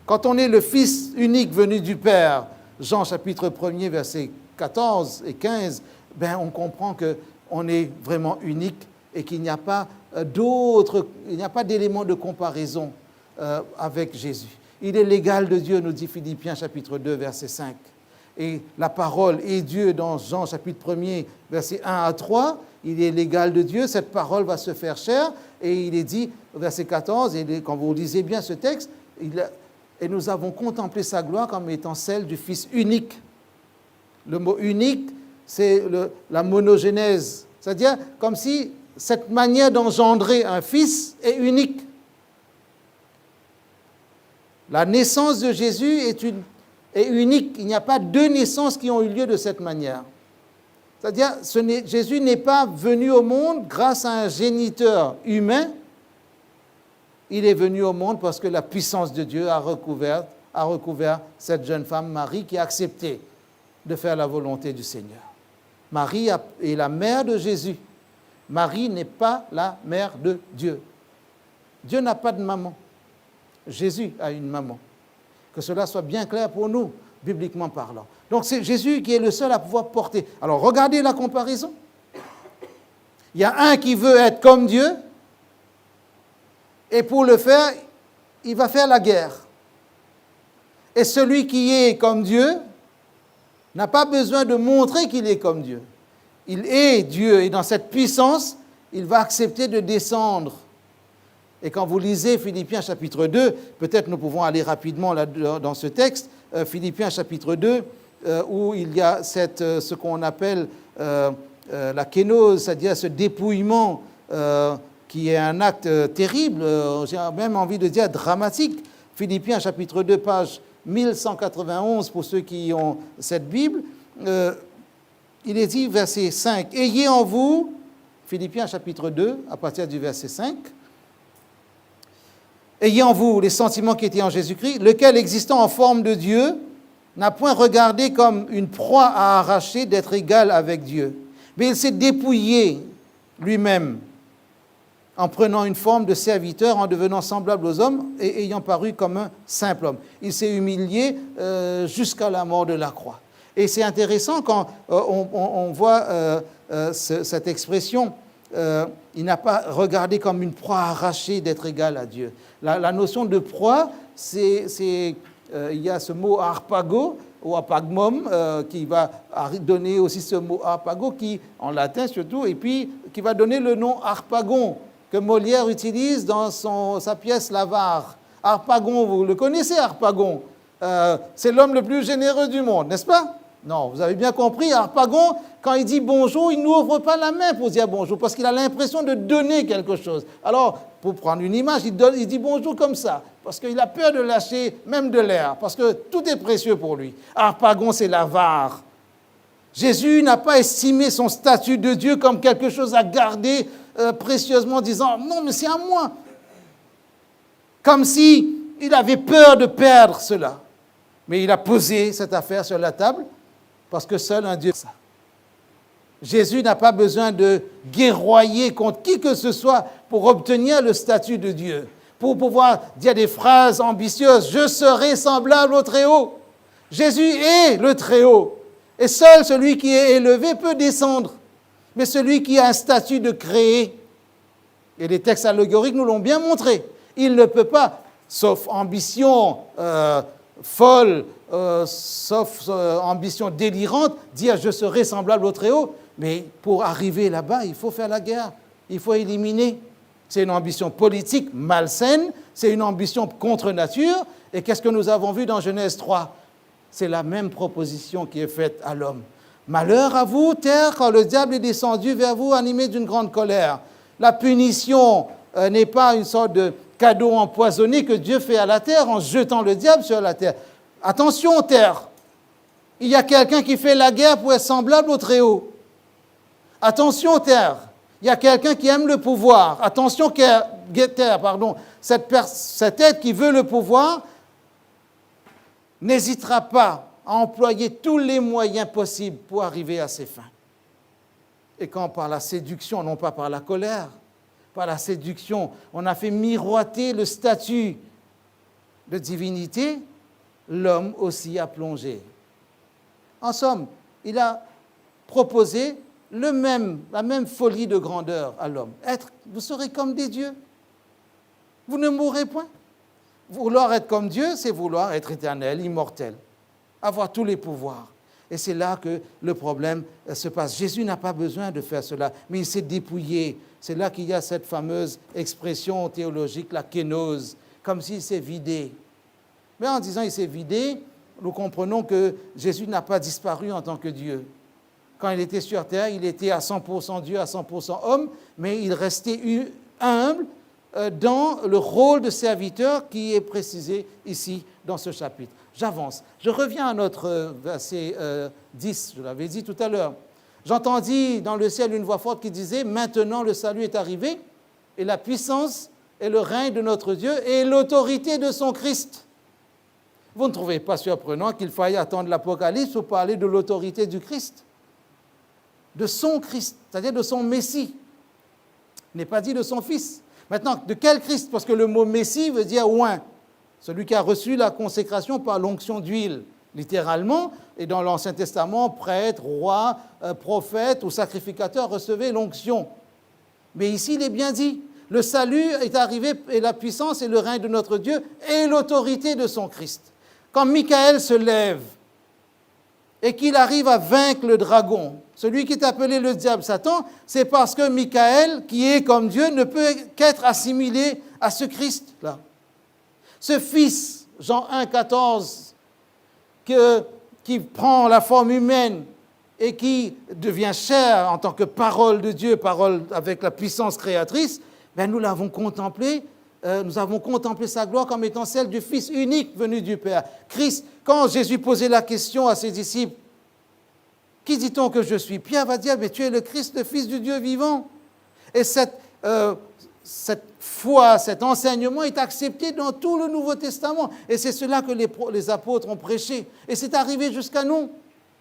Quand on est le Fils unique venu du Père, Jean chapitre 1er, verset 14 et 15, on comprend qu'on est vraiment unique et qu'il n'y a pas d'élément de comparaison avec Jésus. Il est l'égal de Dieu, nous dit Philippiens chapitre 2, verset 5. Et la parole est Dieu dans Jean chapitre 1er, verset 1 à 3. Il est l'égal de Dieu, cette parole va se faire chair. Et il est dit, verset 14, et quand vous lisez bien ce texte, et nous avons contemplé sa gloire comme étant celle du Fils unique. Le mot unique, c'est la monogénèse, c'est-à-dire comme si cette manière d'engendrer un fils est unique. La naissance de Jésus est unique. Il n'y a pas deux naissances qui ont eu lieu de cette manière. C'est-à-dire, Jésus n'est pas venu au monde grâce à un géniteur humain. Il est venu au monde parce que la puissance de Dieu a recouvert cette jeune femme, Marie, qui a accepté de faire la volonté du Seigneur. Marie est la mère de Jésus. Marie n'est pas la mère de Dieu. Dieu n'a pas de maman. Jésus a une maman. Que cela soit bien clair pour nous, bibliquement parlant. Donc c'est Jésus qui est le seul à pouvoir porter. Alors regardez la comparaison. Il y a un qui veut être comme Dieu, et pour le faire, il va faire la guerre. Et celui qui est comme Dieu n'a pas besoin de montrer qu'il est comme Dieu. Il est Dieu, et dans cette puissance, il va accepter de descendre. Et quand vous lisez Philippiens chapitre 2, peut-être nous pouvons aller rapidement là, dans ce texte, Philippiens chapitre 2, où il y a ce qu'on appelle la kénose, c'est-à-dire ce dépouillement qui est un acte terrible, j'ai même envie de dire dramatique. Philippiens chapitre 2, page 1191, pour ceux qui ont cette Bible, il est dit, verset 5, « Ayez en vous Philippiens chapitre 2, à partir du verset 5. « Ayez en vous les sentiments qui étaient en Jésus-Christ, lequel, existant en forme de Dieu, n'a point regardé comme une proie à arracher d'être égal avec Dieu, mais il s'est dépouillé lui-même en prenant une forme de serviteur, en devenant semblable aux hommes et ayant paru comme un simple homme. Il s'est humilié jusqu'à la mort de la croix. » Et c'est intéressant quand on voit cette expression, il n'a pas regardé comme une proie arrachée d'être égal à Dieu. La notion de proie, il y a ce mot harpago, ou apagmum, qui va donner aussi ce mot harpago, qui, en latin surtout, et puis qui va donner le nom harpagon, que Molière utilise dans sa pièce L'Avare. Harpagon, vous le connaissez, Harpagon. C'est l'homme le plus généreux du monde, n'est-ce pas? Non, vous avez bien compris, Harpagon, quand il dit bonjour, il n'ouvre pas la main pour dire bonjour, parce qu'il a l'impression de donner quelque chose. Alors, pour prendre une image, il dit bonjour comme ça, parce qu'il a peur de lâcher même de l'air, parce que tout est précieux pour lui. Harpagon, c'est l'avare. Jésus n'a pas estimé son statut de Dieu comme quelque chose à garder précieusement, en disant « Non, mais c'est à moi ». Comme si il avait peur de perdre cela. Mais il a posé cette affaire sur la table, parce que seul un Dieu sait ça. Jésus n'a pas besoin de guerroyer contre qui que ce soit pour obtenir le statut de Dieu, pour pouvoir dire des phrases ambitieuses. « Je serai semblable au Très-Haut ». Jésus est le Très-Haut. Et seul celui qui est élevé peut descendre. Mais celui qui a un statut de créé, et les textes allégoriques nous l'ont bien montré, il ne peut pas, sauf ambition folle, sauf ambition délirante, dire « je serai semblable au Très-Haut ». Mais pour arriver là-bas, il faut faire la guerre, il faut éliminer. C'est une ambition politique malsaine, c'est une ambition contre nature. Et qu'est-ce que nous avons vu dans Genèse 3 ? C'est la même proposition qui est faite à l'homme. Malheur à vous, terre, quand le diable est descendu vers vous, animé d'une grande colère. La punition n'est pas une sorte de cadeau empoisonné que Dieu fait à la terre en jetant le diable sur la terre. Attention, terre, il y a quelqu'un qui fait la guerre pour être semblable au Très-Haut. Attention, terre, il y a quelqu'un qui aime le pouvoir. Attention, terre, cet être qui veut le pouvoir n'hésitera pas à employer tous les moyens possibles pour arriver à ses fins. Et quand par la séduction, non pas par la colère, par la séduction, on a fait miroiter le statut de divinité, l'homme aussi a plongé. En somme, il a proposé la même folie de grandeur à l'homme. Vous serez comme des dieux. Vous ne mourrez point. Vouloir être comme Dieu, c'est vouloir être éternel, immortel, avoir tous les pouvoirs. Et c'est là que le problème se passe. Jésus n'a pas besoin de faire cela, mais il s'est dépouillé. C'est là qu'il y a cette fameuse expression théologique, la kénose, comme s'il s'est vidé. Mais en disant il s'est vidé, nous comprenons que Jésus n'a pas disparu en tant que Dieu. Quand il était sur terre, il était à 100% Dieu, à 100% homme, mais il restait humble dans le rôle de serviteur qui est précisé ici dans ce chapitre. J'avance. Je reviens à notre verset 10, je l'avais dit tout à l'heure. J'entendis dans le ciel une voix forte qui disait « Maintenant le salut est arrivé, et la puissance et le règne de notre Dieu et l'autorité de son Christ. » Vous ne trouvez pas surprenant qu'il faille attendre l'Apocalypse pour parler de l'autorité du Christ, de son Christ, c'est-à-dire de son Messie. Il n'est pas dit de son Fils. Maintenant, de quel Christ? Parce que le mot Messie veut dire oint, celui qui a reçu la consécration par l'onction d'huile, littéralement, et dans l'Ancien Testament, prêtre, roi, prophète ou sacrificateur recevaient l'onction. Mais ici, il est bien dit, le salut est arrivé, et la puissance et le règne de notre Dieu et l'autorité de son Christ. Quand Michael se lève et qu'il arrive à vaincre le dragon, celui qui est appelé le diable Satan, c'est parce que Michael, qui est comme Dieu, ne peut qu'être assimilé à ce Christ-là. Ce Fils, Jean 1, 14, qui prend la forme humaine et qui devient chair en tant que parole de Dieu, parole avec la puissance créatrice, nous l'avons contemplé, nous avons contemplé sa gloire comme étant celle du Fils unique venu du Père. Christ, quand Jésus posait la question à ses disciples, « Qui dit-on que je suis ?» Pierre va dire « Mais tu es le Christ, le Fils du Dieu vivant. » Et cette foi, cet enseignement est accepté dans tout le Nouveau Testament. Et c'est cela que les apôtres ont prêché. Et c'est arrivé jusqu'à nous.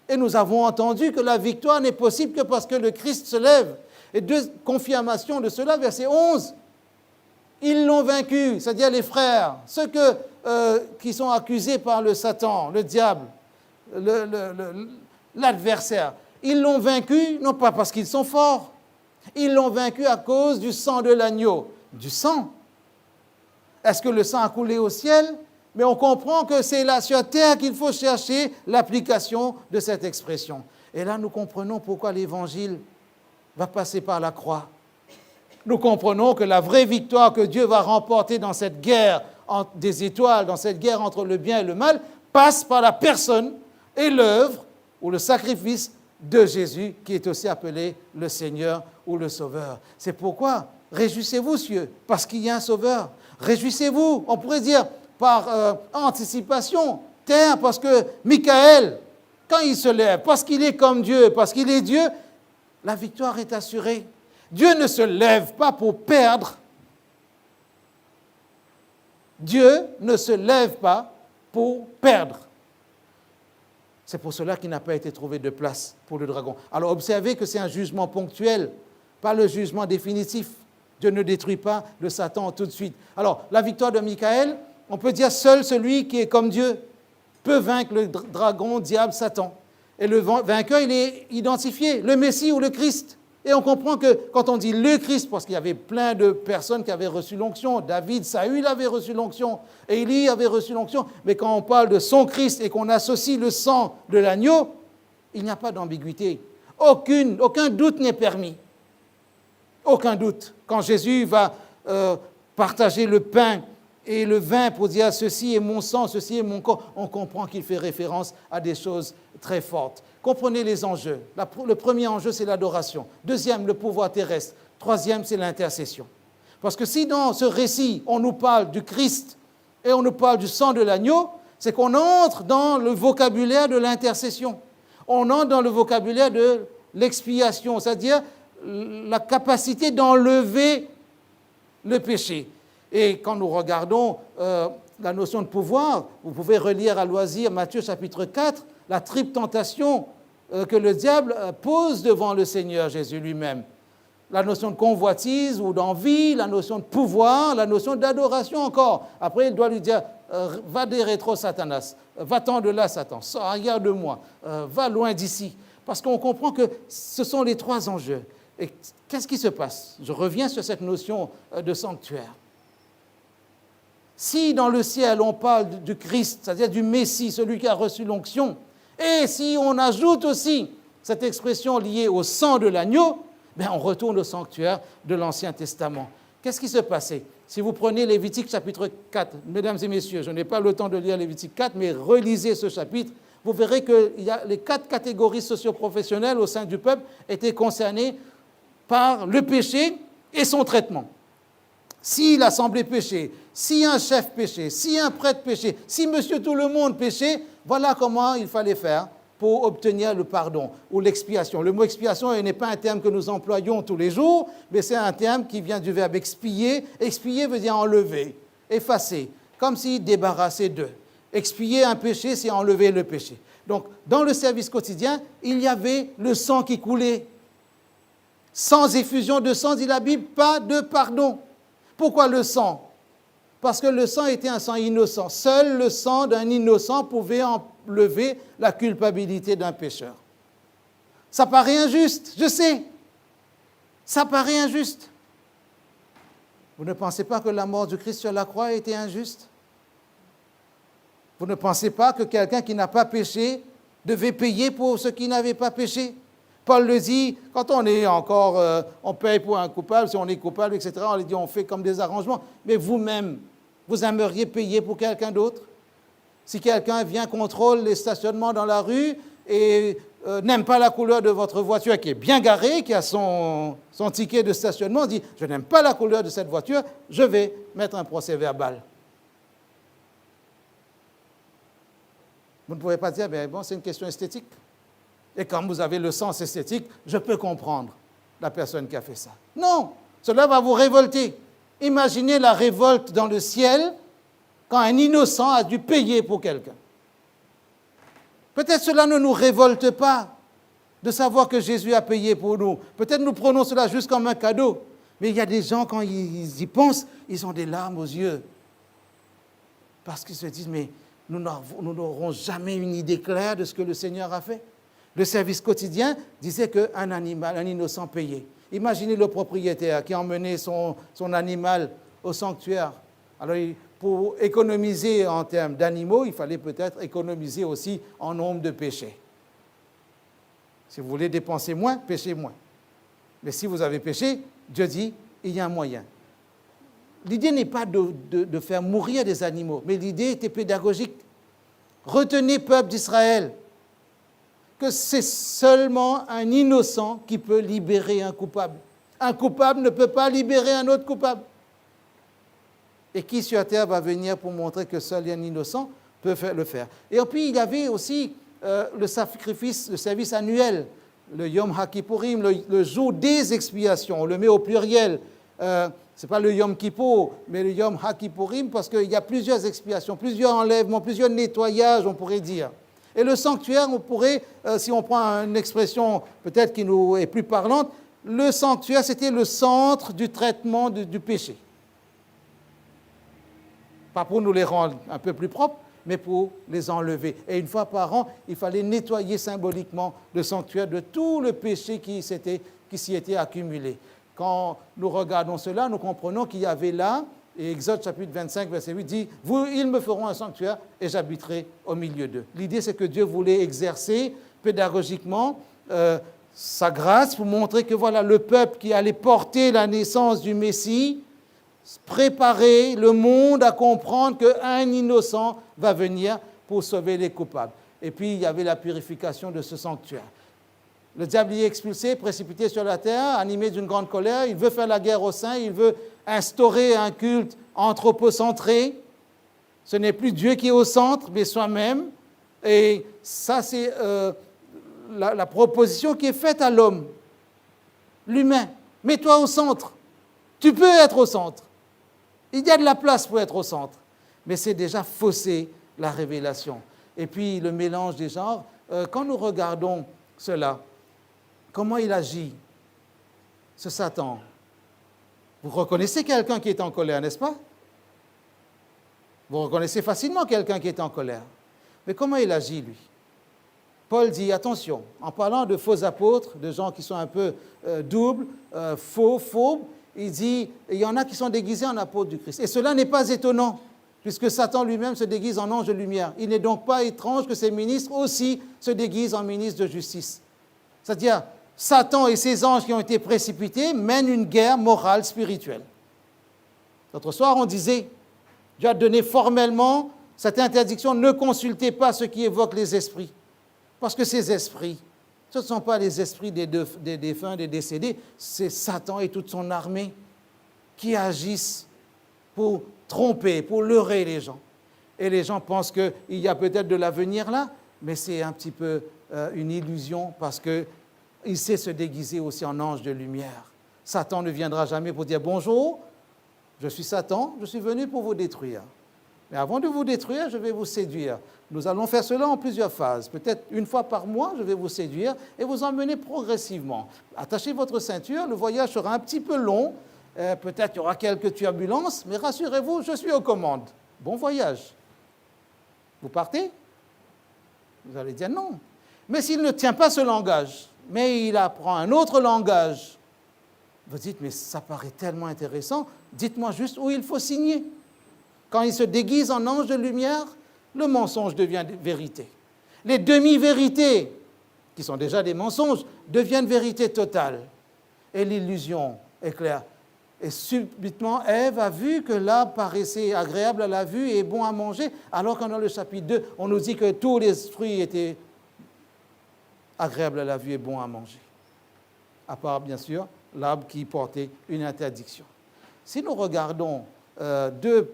Et nous avons entendu que la victoire n'est possible que parce que le Christ se lève. Et deux confirmations de cela, verset 11. Ils l'ont vaincu, c'est-à-dire les frères, ceux qui sont accusés par le Satan, le diable, l'adversaire. Ils l'ont vaincu, non pas parce qu'ils sont forts, ils l'ont vaincu à cause du sang de l'agneau. Du sang. Est-ce que le sang a coulé au ciel? Mais on comprend que c'est là sur terre qu'il faut chercher l'application de cette expression. Et là, nous comprenons pourquoi l'Évangile va passer par la croix. Nous comprenons que la vraie victoire que Dieu va remporter dans cette guerre des étoiles, dans cette guerre entre le bien et le mal, passe par la personne et l'œuvre ou le sacrifice de Jésus, qui est aussi appelé le Seigneur ou le Sauveur. C'est pourquoi, réjouissez-vous, cieux, parce qu'il y a un Sauveur. Réjouissez-vous, on pourrait dire par anticipation, terre, parce que Michael, quand il se lève, parce qu'il est comme Dieu, parce qu'il est Dieu, la victoire est assurée. Dieu ne se lève pas pour perdre. Dieu ne se lève pas pour perdre. C'est pour cela qu'il n'a pas été trouvé de place pour le dragon. Alors observez que c'est un jugement ponctuel, pas le jugement définitif. Dieu ne détruit pas le Satan tout de suite. Alors, la victoire de Michael, on peut dire seul celui qui est comme Dieu peut vaincre le dragon, diable, Satan. Et le vainqueur, il est identifié, le Messie ou le Christ. Et on comprend que quand on dit le Christ, parce qu'il y avait plein de personnes qui avaient reçu l'onction, David, Saül avait reçu l'onction, Élie avait reçu l'onction, mais quand on parle de son Christ et qu'on associe le sang de l'agneau, il n'y a pas d'ambiguïté. Aucun doute n'est permis. Aucun doute. Quand Jésus va partager le pain et le vin pour dire ceci est mon sang, ceci est mon corps, on comprend qu'il fait référence à des choses très fortes. Comprenez les enjeux. Le premier enjeu, c'est l'adoration. Deuxième, le pouvoir terrestre. Troisième, c'est l'intercession. Parce que si dans ce récit, on nous parle du Christ et on nous parle du sang de l'agneau, c'est qu'on entre dans le vocabulaire de l'intercession. On entre dans le vocabulaire de l'expiation, c'est-à-dire la capacité d'enlever le péché. Et quand nous regardons la notion de pouvoir, vous pouvez relire à loisir Matthieu chapitre 4, la triple tentation que le diable pose devant le Seigneur Jésus lui-même. La notion de convoitise ou d'envie, la notion de pouvoir, la notion d'adoration encore. Après, il doit lui dire, va des rétro Satanas, va-t'en de là Satan, sors, regarde-moi, va loin d'ici. Parce qu'on comprend que ce sont les trois enjeux. Et qu'est-ce qui se passe? Je reviens sur cette notion de sanctuaire. Si dans le ciel on parle du Christ, c'est-à-dire du Messie, celui qui a reçu l'onction, et si on ajoute aussi cette expression liée au sang de l'agneau, bien on retourne au sanctuaire de l'Ancien Testament. Qu'est-ce qui se passait? Si vous prenez Lévitique chapitre 4, mesdames et messieurs, je n'ai pas le temps de lire Lévitique 4, mais relisez ce chapitre, vous verrez que les 4 catégories socio-professionnelles au sein du peuple étaient concernées par le péché et son traitement. Si l'assemblée péchait, si un chef péchait, si un prêtre péchait, si monsieur tout le monde péchait, voilà comment il fallait faire pour obtenir le pardon ou l'expiation. Le mot expiation n'est pas un terme que nous employons tous les jours, mais c'est un terme qui vient du verbe expier. Expier veut dire enlever, effacer, comme si débarrasser d'eux. Expier un péché, c'est enlever le péché. Donc, dans le service quotidien, il y avait le sang qui coulait. Sans effusion de sang, dit la Bible, pas de pardon. Pourquoi le sang? Parce que le sang était un sang innocent. Seul le sang d'un innocent pouvait enlever la culpabilité d'un pécheur. Ça paraît injuste, je sais. Ça paraît injuste. Vous ne pensez pas que la mort du Christ sur la croix était injuste? Vous ne pensez pas que quelqu'un qui n'a pas péché devait payer pour ceux qui n'avaient pas péché? Paul le dit, quand on est encore, on paye pour un coupable, si on est coupable, etc., on lui dit, on fait comme des arrangements. Mais vous-même, vous aimeriez payer pour quelqu'un d'autre? Si quelqu'un vient, contrôle les stationnements dans la rue et n'aime pas la couleur de votre voiture, qui est bien garée, qui a son ticket de stationnement, dit, je n'aime pas la couleur de cette voiture, je vais mettre un procès verbal. Vous ne pouvez pas dire, ben bon, c'est une question esthétique. Et quand vous avez le sens esthétique, je peux comprendre. la personne qui a fait ça. Non, cela va vous révolter. Imaginez la révolte dans le ciel quand un innocent a dû payer pour quelqu'un. Peut-être cela ne nous révolte pas de savoir que Jésus a payé pour nous. Peut-être nous prenons cela juste comme un cadeau. Mais il y a des gens, quand ils y pensent, ils ont des larmes aux yeux. Parce qu'ils se disent, mais nous n'aurons jamais une idée claire de ce que le Seigneur a fait. Le service quotidien disait qu'un animal, un innocent payait. Imaginez le propriétaire qui a emmené son animal au sanctuaire. Alors, pour économiser en termes d'animaux, il fallait peut-être économiser aussi en nombre de péchés. Si vous voulez dépenser moins, péchez moins. Mais si vous avez péché, Dieu dit, il y a un moyen. L'idée n'est pas de faire mourir des animaux, mais l'idée était pédagogique. Retenez, peuple d'Israël, que c'est seulement un innocent qui peut libérer un coupable. Un coupable ne peut pas libérer un autre coupable. Et qui sur terre va venir pour montrer que seul un innocent peut le faire. Et puis il y avait aussi le sacrifice, le service annuel, le Yom HaKippurim, le jour des expiations, on le met au pluriel. Ce n'est pas le Yom Kippour, mais le Yom HaKippurim, parce qu'il y a plusieurs expiations, plusieurs enlèvements, plusieurs nettoyages, on pourrait dire. Et le sanctuaire, on pourrait, si on prend une expression peut-être qui nous est plus parlante, le sanctuaire, c'était le centre du traitement du péché. Pas pour nous les rendre un peu plus propres, mais pour les enlever. Et une fois par an, il fallait nettoyer symboliquement le sanctuaire de tout le péché qui s'y était accumulé. Quand nous regardons cela, nous comprenons qu'il y avait là, et Exode chapitre 25, verset 8 dit, « Ils me feront un sanctuaire et j'habiterai au milieu d'eux. » L'idée, c'est que Dieu voulait exercer pédagogiquement sa grâce pour montrer que voilà, le peuple qui allait porter la naissance du Messie, préparer le monde à comprendre qu'un innocent va venir pour sauver les coupables. Et puis, il y avait la purification de ce sanctuaire. Le diable y est expulsé, précipité sur la terre, animé d'une grande colère. Il veut faire la guerre aux saints, il veut instaurer un culte anthropocentré. Ce n'est plus Dieu qui est au centre, mais soi-même. Et ça, c'est la proposition qui est faite à l'homme, l'humain. Mets-toi au centre. Tu peux être au centre. Il y a de la place pour être au centre. Mais c'est déjà fausser la révélation. Et puis, le mélange des genres, quand nous regardons cela, comment il agit, ce Satan? Vous reconnaissez quelqu'un qui est en colère, n'est-ce pas? Vous reconnaissez facilement quelqu'un qui est en colère. Mais comment il agit, lui? Paul dit, attention, en parlant de faux apôtres, de gens qui sont un peu doubles, faux, il dit, il y en a qui sont déguisés en apôtres du Christ. Et cela n'est pas étonnant, puisque Satan lui-même se déguise en ange de lumière. Il n'est donc pas étrange que ses ministres aussi se déguisent en ministres de justice. C'est-à-dire, Satan et ses anges qui ont été précipités mènent une guerre morale, spirituelle. L'autre soir, on disait, Dieu a donné formellement cette interdiction, ne consultez pas ce qui évoque les esprits. Parce que ces esprits, ce ne sont pas les esprits des défunts, des décédés, c'est Satan et toute son armée qui agissent pour tromper, pour leurrer les gens. Et les gens pensent qu'il y a peut-être de l'avenir là, mais c'est un petit peu une illusion parce qu'il sait se déguiser aussi en ange de lumière. Satan ne viendra jamais pour dire « Bonjour, je suis Satan, je suis venu pour vous détruire. Mais avant de vous détruire, je vais vous séduire. Nous allons faire cela en plusieurs phases. Peut-être une fois par mois, je vais vous séduire et vous emmener progressivement. Attachez votre ceinture, le voyage sera un petit peu long, peut-être il y aura quelques turbulences, mais rassurez-vous, je suis aux commandes. Bon voyage. Vous partez? Vous allez dire non. Mais s'il ne tient pas ce langage, mais il apprend un autre langage, vous dites, mais ça paraît tellement intéressant, dites-moi juste où il faut signer. Quand il se déguise en ange de lumière, le mensonge devient vérité. Les demi-vérités, qui sont déjà des mensonges, deviennent vérité totale. Et l'illusion est claire. Et subitement, Ève a vu que l'arbre paraissait agréable à la vue et bon à manger, alors qu'en dans le chapitre 2, on nous dit que tous les fruits étaient agréables à la vue et bons à manger. À part, bien sûr, l'arbre qui portait une interdiction. Si nous regardons deux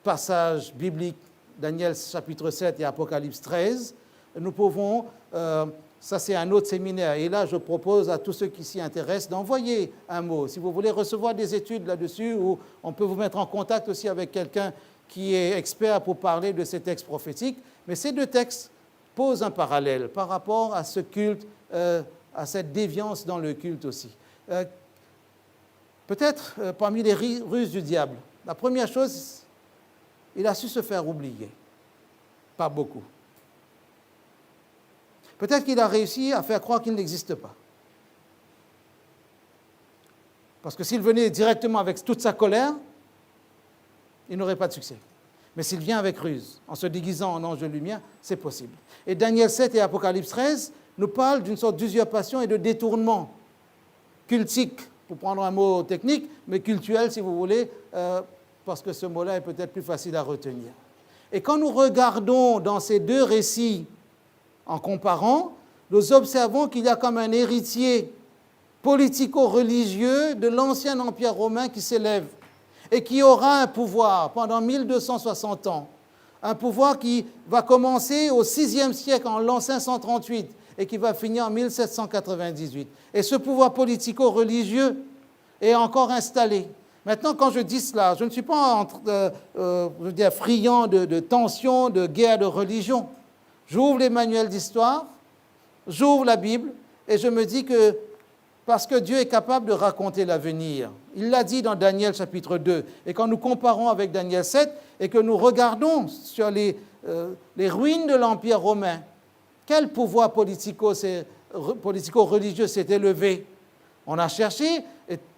passages bibliques, Daniel chapitre 7 et Apocalypse 13, nous pouvons Ça, c'est un autre séminaire. Et là, je propose à tous ceux qui s'y intéressent d'envoyer un mot. Si vous voulez recevoir des études là-dessus, ou on peut vous mettre en contact aussi avec quelqu'un qui est expert pour parler de ces textes prophétiques. Mais ces deux textes posent un parallèle par rapport à ce culte, à cette déviance dans le culte aussi. Peut-être parmi les ruses du diable, la première chose, il a su se faire oublier. Pas beaucoup. Peut-être qu'il a réussi à faire croire qu'il n'existe pas. Parce que s'il venait directement avec toute sa colère, il n'aurait pas de succès. Mais s'il vient avec ruse, en se déguisant en ange de lumière, c'est possible. Et Daniel 7 et Apocalypse 13 nous parlent d'une sorte d'usurpation et de détournement cultique, pour prendre un mot technique, mais cultuel si vous voulez, parce que ce mot-là est peut-être plus facile à retenir. Et quand nous regardons dans ces deux récits, en comparant, nous observons qu'il y a comme un héritier politico-religieux de l'ancien empire romain qui s'élève et qui aura un pouvoir pendant 1260 ans. Un pouvoir qui va commencer au VIe siècle, en l'an 538, et qui va finir en 1798. Et ce pouvoir politico-religieux est encore installé. Maintenant, quand je dis cela, je ne suis pas friand de tensions, de guerres de religion. J'ouvre les manuels d'histoire, j'ouvre la Bible, et je me dis que parce que Dieu est capable de raconter l'avenir. Il l'a dit dans Daniel chapitre 2. Et quand nous comparons avec Daniel 7 et que nous regardons sur les ruines de l'Empire romain, quel pouvoir politico-religieux s'est élevé? On a cherché,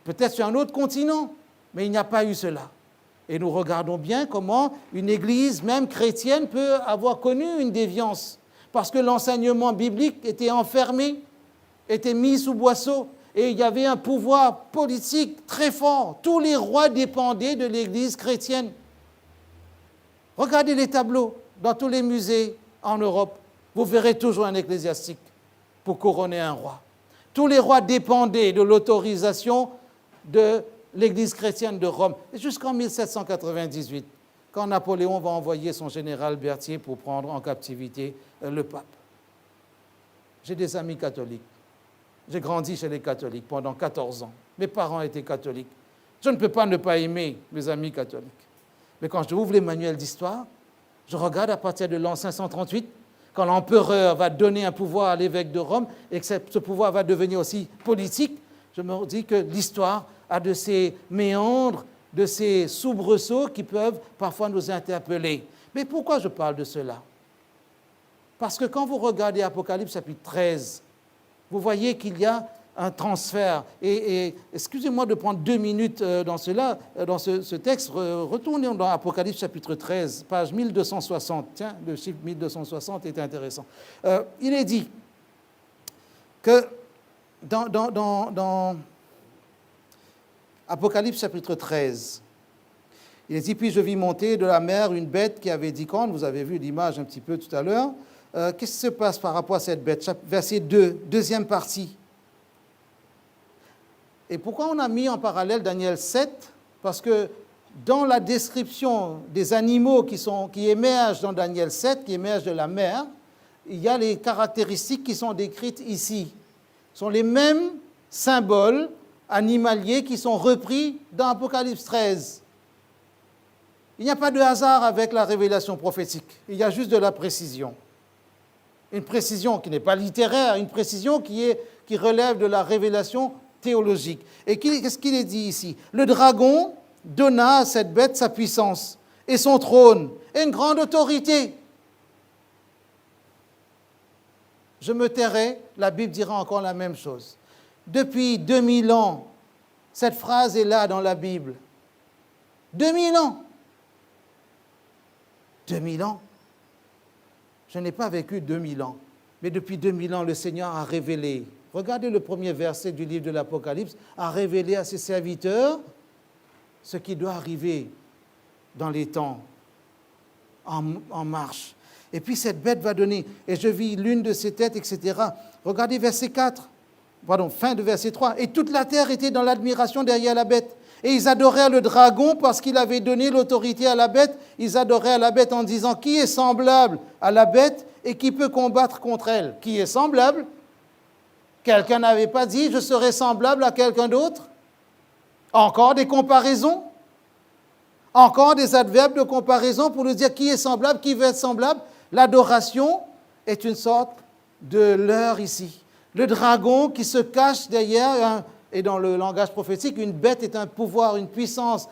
peut-être sur un autre continent, mais il n'y a pas eu cela. Et nous regardons bien comment une église, même chrétienne, peut avoir connu une déviance, parce que l'enseignement biblique était enfermé, était mis sous boisseau, et il y avait un pouvoir politique très fort. Tous les rois dépendaient de l'église chrétienne. Regardez les tableaux dans tous les musées en Europe. Vous verrez toujours un ecclésiastique pour couronner un roi. Tous les rois dépendaient de l'autorisation de l'Église chrétienne de Rome, jusqu'en 1798, quand Napoléon va envoyer son général Berthier pour prendre en captivité le pape. J'ai des amis catholiques. J'ai grandi chez les catholiques pendant 14 ans. Mes parents étaient catholiques. Je ne peux pas ne pas aimer mes amis catholiques. Mais quand je ouvre les manuels d'histoire, je regarde à partir de l'an 538, quand l'empereur va donner un pouvoir à l'évêque de Rome et que ce pouvoir va devenir aussi politique, je me dis que l'histoire a de ces méandres, de ces soubresauts qui peuvent parfois nous interpeller. Mais pourquoi je parle de cela? Parce que quand vous regardez Apocalypse chapitre 13, vous voyez qu'il y a un transfert. Et excusez-moi de prendre 2 minutes dans cela, dans ce texte. Retournons dans Apocalypse chapitre 13, page 1260. Tiens, le chiffre 1260 est intéressant. Il est dit que dans Apocalypse chapitre 13, il est dit, puis je vis monter de la mer une bête qui avait 10 cornes. Vous avez vu l'image un petit peu tout à l'heure. Qu'est-ce qui se passe par rapport à cette bête? Verset 2, deuxième partie. Et pourquoi on a mis en parallèle Daniel 7? Parce que dans la description des animaux qui émergent dans Daniel 7, qui émergent de la mer, il y a les caractéristiques qui sont décrites ici. Ce sont les mêmes symboles animaliers qui sont repris dans Apocalypse 13. Il n'y a pas de hasard avec la révélation prophétique, il y a juste de la précision. Une précision qui n'est pas littéraire, une précision qui relève de la révélation théologique. Et qu'est-ce qu'il est dit ici? Le dragon donna à cette bête sa puissance et son trône et une grande autorité. Je me tairai, la Bible dira encore la même chose. Depuis 2000 ans, cette phrase est là dans la Bible. 2000 ans. 2000 ans. Je n'ai pas vécu 2000 ans, mais depuis 2000 ans, le Seigneur a révélé. Regardez le premier verset du livre de l'Apocalypse, a révélé à ses serviteurs ce qui doit arriver dans les temps en marche. Et puis cette bête va donner, et je vis l'une de ses têtes, etc. Regardez verset 4, fin de verset 3. Et toute la terre était dans l'admiration derrière la bête. Et ils adorèrent le dragon parce qu'il avait donné l'autorité à la bête. Ils adorèrent la bête en disant, qui est semblable à la bête et qui peut combattre contre elle? Qui est semblable Quelqu'un n'avait pas dit « je serai semblable à quelqu'un d'autre » ? Encore des comparaisons ? Encore des adverbes de comparaison pour nous dire qui est semblable, qui veut être semblable. L'adoration est une sorte de leurre ici. Le dragon qui se cache derrière, et dans le langage prophétique, une bête est un pouvoir, une puissance,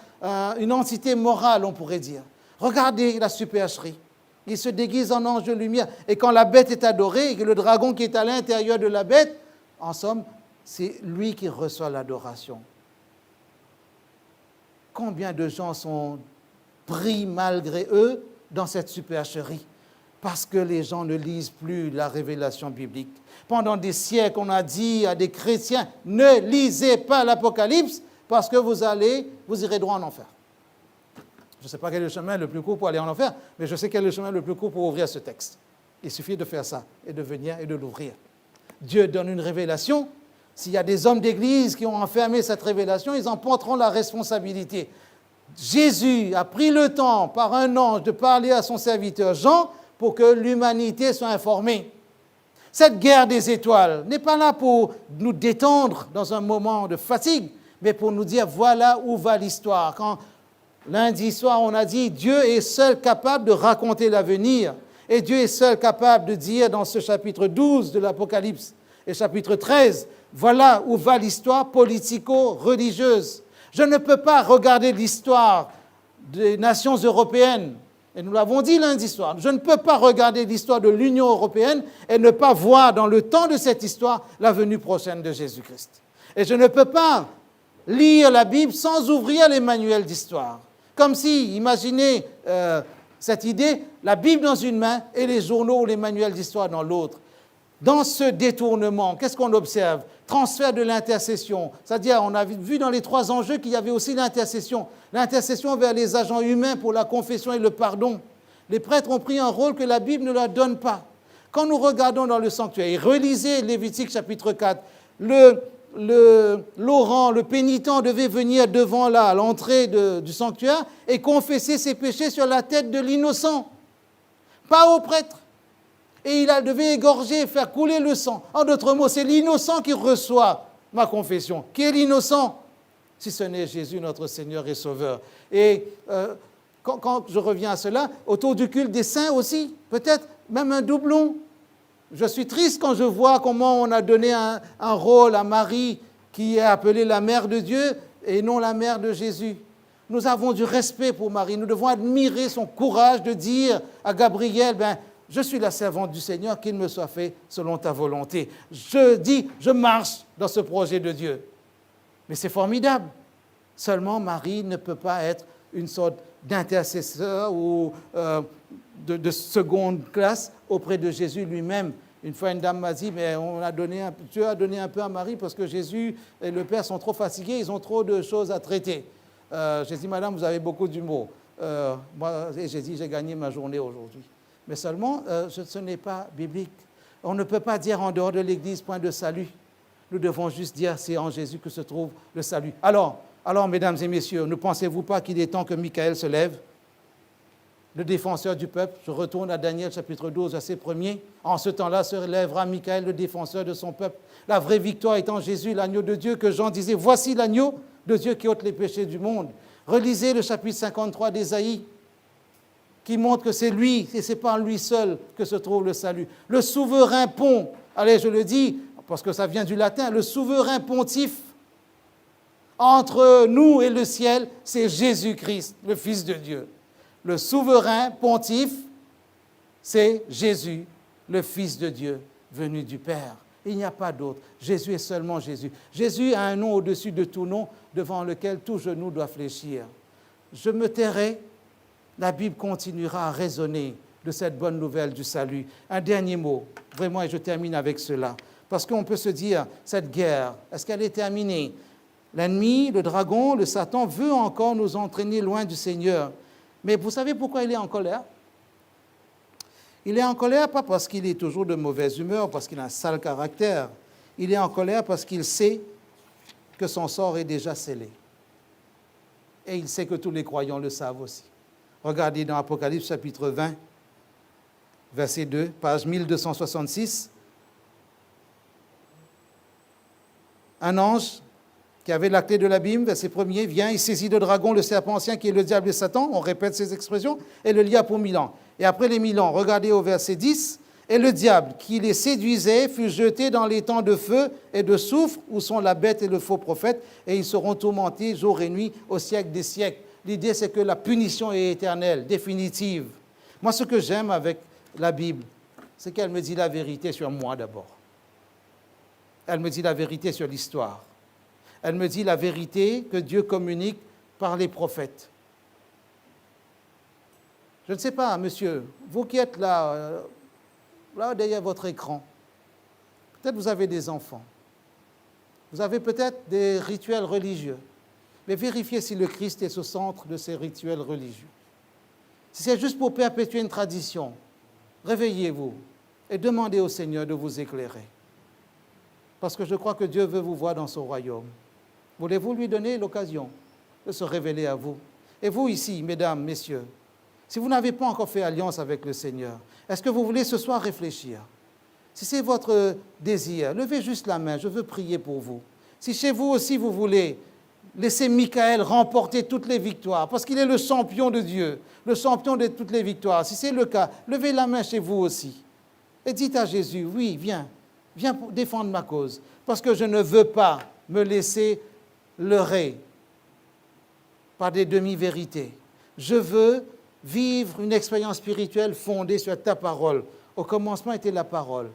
une entité morale, on pourrait dire. Regardez la supercherie. Il se déguise en ange de lumière. Et quand la bête est adorée, et que le dragon qui est à l'intérieur de la bête, en somme, c'est lui qui reçoit l'adoration. Combien de gens sont pris malgré eux dans cette supercherie? Parce que les gens ne lisent plus la révélation biblique. Pendant des siècles, on a dit à des chrétiens, ne lisez pas l'Apocalypse parce que vous irez droit en enfer. Je ne sais pas quel est le chemin le plus court pour aller en enfer, mais je sais quel est le chemin le plus court pour ouvrir ce texte. Il suffit de faire ça et de venir et de l'ouvrir. Dieu donne une révélation. S'il y a des hommes d'église qui ont enfermé cette révélation, ils en porteront la responsabilité. Jésus a pris le temps, par un ange, de parler à son serviteur Jean pour que l'humanité soit informée. Cette guerre des étoiles n'est pas là pour nous détendre dans un moment de fatigue, mais pour nous dire voilà où va l'histoire. Quand lundi soir, on a dit Dieu est seul capable de raconter l'avenir, et Dieu est seul capable de dire dans ce chapitre 12 de l'Apocalypse et chapitre 13, voilà où va l'histoire politico-religieuse. Je ne peux pas regarder l'histoire des nations européennes, et nous l'avons dit lundi soir, je ne peux pas regarder l'histoire de l'Union européenne et ne pas voir dans le temps de cette histoire la venue prochaine de Jésus-Christ. Et je ne peux pas lire la Bible sans ouvrir les manuels d'histoire. Comme si, imaginez cette idée, la Bible dans une main et les journaux ou les manuels d'histoire dans l'autre. Dans ce détournement, qu'est-ce qu'on observe? Transfert de l'intercession. C'est-à-dire, on a vu dans les 3 enjeux qu'il y avait aussi l'intercession. L'intercession vers les agents humains pour la confession et le pardon. Les prêtres ont pris un rôle que la Bible ne leur donne pas. Quand nous regardons dans le sanctuaire, et relisez Lévitique chapitre 4, l'orant, le pénitent devait venir devant à l'entrée du sanctuaire et confesser ses péchés sur la tête de l'innocent, pas au prêtre. Et il devait égorger, faire couler le sang. En d'autres mots, c'est l'innocent qui reçoit ma confession. Qui est l'innocent? Si ce n'est Jésus, notre Seigneur et Sauveur. Et quand je reviens à cela, autour du culte des saints aussi, peut-être même un doublon. Je suis triste quand je vois comment on a donné un rôle à Marie, qui est appelée la mère de Dieu, et non la mère de Jésus. Nous avons du respect pour Marie. Nous devons admirer son courage de dire à Gabriel, je suis la servante du Seigneur, qu'il me soit fait selon ta volonté. Je marche dans ce projet de Dieu. Mais c'est formidable. Seulement, Marie ne peut pas être une sorte d'intercesseur ou de seconde classe auprès de Jésus lui-même. Une fois, une dame m'a dit, mais Dieu a donné un peu à Marie parce que Jésus et le Père sont trop fatigués, ils ont trop de choses à traiter. J'ai dit, madame, vous avez beaucoup d'humour. J'ai dit, j'ai gagné ma journée aujourd'hui. Mais seulement, ce n'est pas biblique. On ne peut pas dire en dehors de l'Église, point de salut. Nous devons juste dire, c'est en Jésus que se trouve le salut. Alors, mesdames et messieurs, ne pensez-vous pas qu'il est temps que Michael se lève, le défenseur du peuple? Je retourne à Daniel chapitre 12, verset 1er. En ce temps-là se lèvera Michael, le défenseur de son peuple. La vraie victoire étant Jésus, l'agneau de Dieu, que Jean disait, voici l'agneau de Dieu qui ôte les péchés du monde. Relisez le chapitre 53 d'Ésaïe, qui montre que c'est lui, et ce n'est pas en lui seul que se trouve le salut. Le souverain pont, allez, je le dis, parce que ça vient du latin, le souverain pontife entre nous et le ciel, c'est Jésus-Christ, le Fils de Dieu. Le souverain pontife, c'est Jésus, le Fils de Dieu, venu du Père. Il n'y a pas d'autre. Jésus est seulement Jésus. Jésus a un nom au-dessus de tout nom, devant lequel tout genou doit fléchir. Je me tairai. La Bible continuera à résonner de cette bonne nouvelle du salut. Un dernier mot, vraiment, et je termine avec cela. Parce qu'on peut se dire, cette guerre, est-ce qu'elle est terminée? L'ennemi, le dragon, le Satan veut encore nous entraîner loin du Seigneur. Mais vous savez pourquoi il est en colère? Il est en colère pas parce qu'il est toujours de mauvaise humeur, parce qu'il a un sale caractère. Il est en colère parce qu'il sait que son sort est déjà scellé. Et il sait que tous les croyants le savent aussi. Regardez dans Apocalypse chapitre 20, verset 2, page 1266. un ange qui avait la clé de l'abîme, verset 1er, vient, il saisit le dragon, le serpent ancien qui est le diable et Satan, on répète ces expressions, et le lia pour 1000 ans. Et après les 1000 ans, regardez au verset 10, et le diable qui les séduisait fut jeté dans les temps de feu et de soufre où sont la bête et le faux prophète, et ils seront tourmentés jour et nuit au siècle des siècles. L'idée, c'est que la punition est éternelle, définitive. Moi, ce que j'aime avec la Bible, c'est qu'elle me dit la vérité sur moi d'abord. Elle me dit la vérité sur l'histoire. Elle me dit la vérité que Dieu communique par les prophètes. Je ne sais pas, monsieur, vous qui êtes là, là derrière votre écran, peut-être vous avez des enfants. Vous avez peut-être des rituels religieux. Mais vérifiez si le Christ est au centre de ces rituels religieux. Si c'est juste pour perpétuer une tradition, réveillez-vous et demandez au Seigneur de vous éclairer. Parce que je crois que Dieu veut vous voir dans son royaume. Voulez-vous lui donner l'occasion de se révéler à vous? Et vous ici, mesdames, messieurs, si vous n'avez pas encore fait alliance avec le Seigneur, est-ce que vous voulez ce soir réfléchir? Si c'est votre désir, levez juste la main, je veux prier pour vous. Si chez vous aussi vous voulez laisser Michael remporter toutes les victoires, parce qu'il est le champion de Dieu, le champion de toutes les victoires, si c'est le cas, levez la main chez vous aussi. Et dites à Jésus, oui, viens défendre ma cause, parce que je ne veux pas me laisser leurrer par des demi-vérités. Je veux vivre une expérience spirituelle fondée sur ta parole. Au commencement était la parole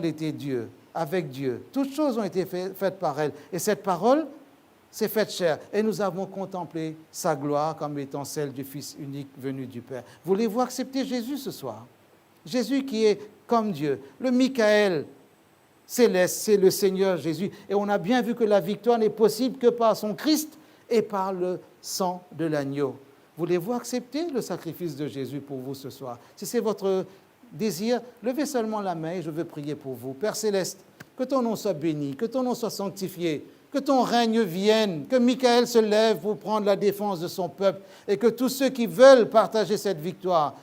était Dieu, avec Dieu. Toutes choses ont été faites par elle. Et cette parole s'est faite chair. Et nous avons contemplé sa gloire comme étant celle du Fils unique venu du Père. Voulez-vous accepter Jésus ce soir? Jésus qui est comme Dieu. Le Michael céleste, c'est le Seigneur Jésus. Et on a bien vu que la victoire n'est possible que par son Christ et par le sang de l'agneau. Voulez-vous accepter le sacrifice de Jésus pour vous ce soir? Si c'est votre désir, levez seulement la main et je veux prier pour vous. Père Céleste, que ton nom soit béni, que ton nom soit sanctifié, que ton règne vienne, que Michael se lève pour prendre la défense de son peuple et que tous ceux qui veulent partager cette victoire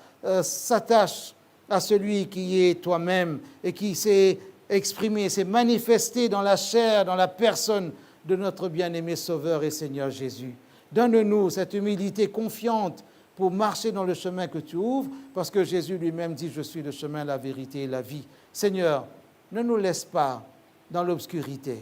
s'attachent à celui qui est toi-même et qui s'est exprimé, s'est manifesté dans la chair, dans la personne de notre bien-aimé Sauveur et Seigneur Jésus. Donne-nous cette humilité confiante pour marcher dans le chemin que tu ouvres, parce que Jésus lui-même dit « Je suis le chemin, la vérité et la vie ». Seigneur, ne nous laisse pas dans l'obscurité.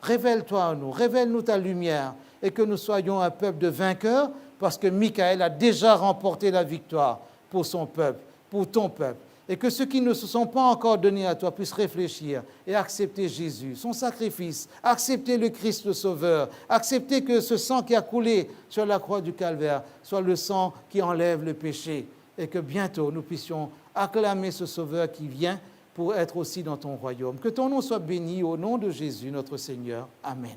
Révèle-toi à nous, révèle-nous ta lumière, et que nous soyons un peuple de vainqueurs, parce que Michael a déjà remporté la victoire pour son peuple, pour ton peuple. Et que ceux qui ne se sont pas encore donnés à toi puissent réfléchir et accepter Jésus, son sacrifice, accepter le Christ le Sauveur, accepter que ce sang qui a coulé sur la croix du Calvaire soit le sang qui enlève le péché et que bientôt nous puissions acclamer ce Sauveur qui vient pour être aussi dans ton royaume. Que ton nom soit béni au nom de Jésus notre Seigneur. Amen.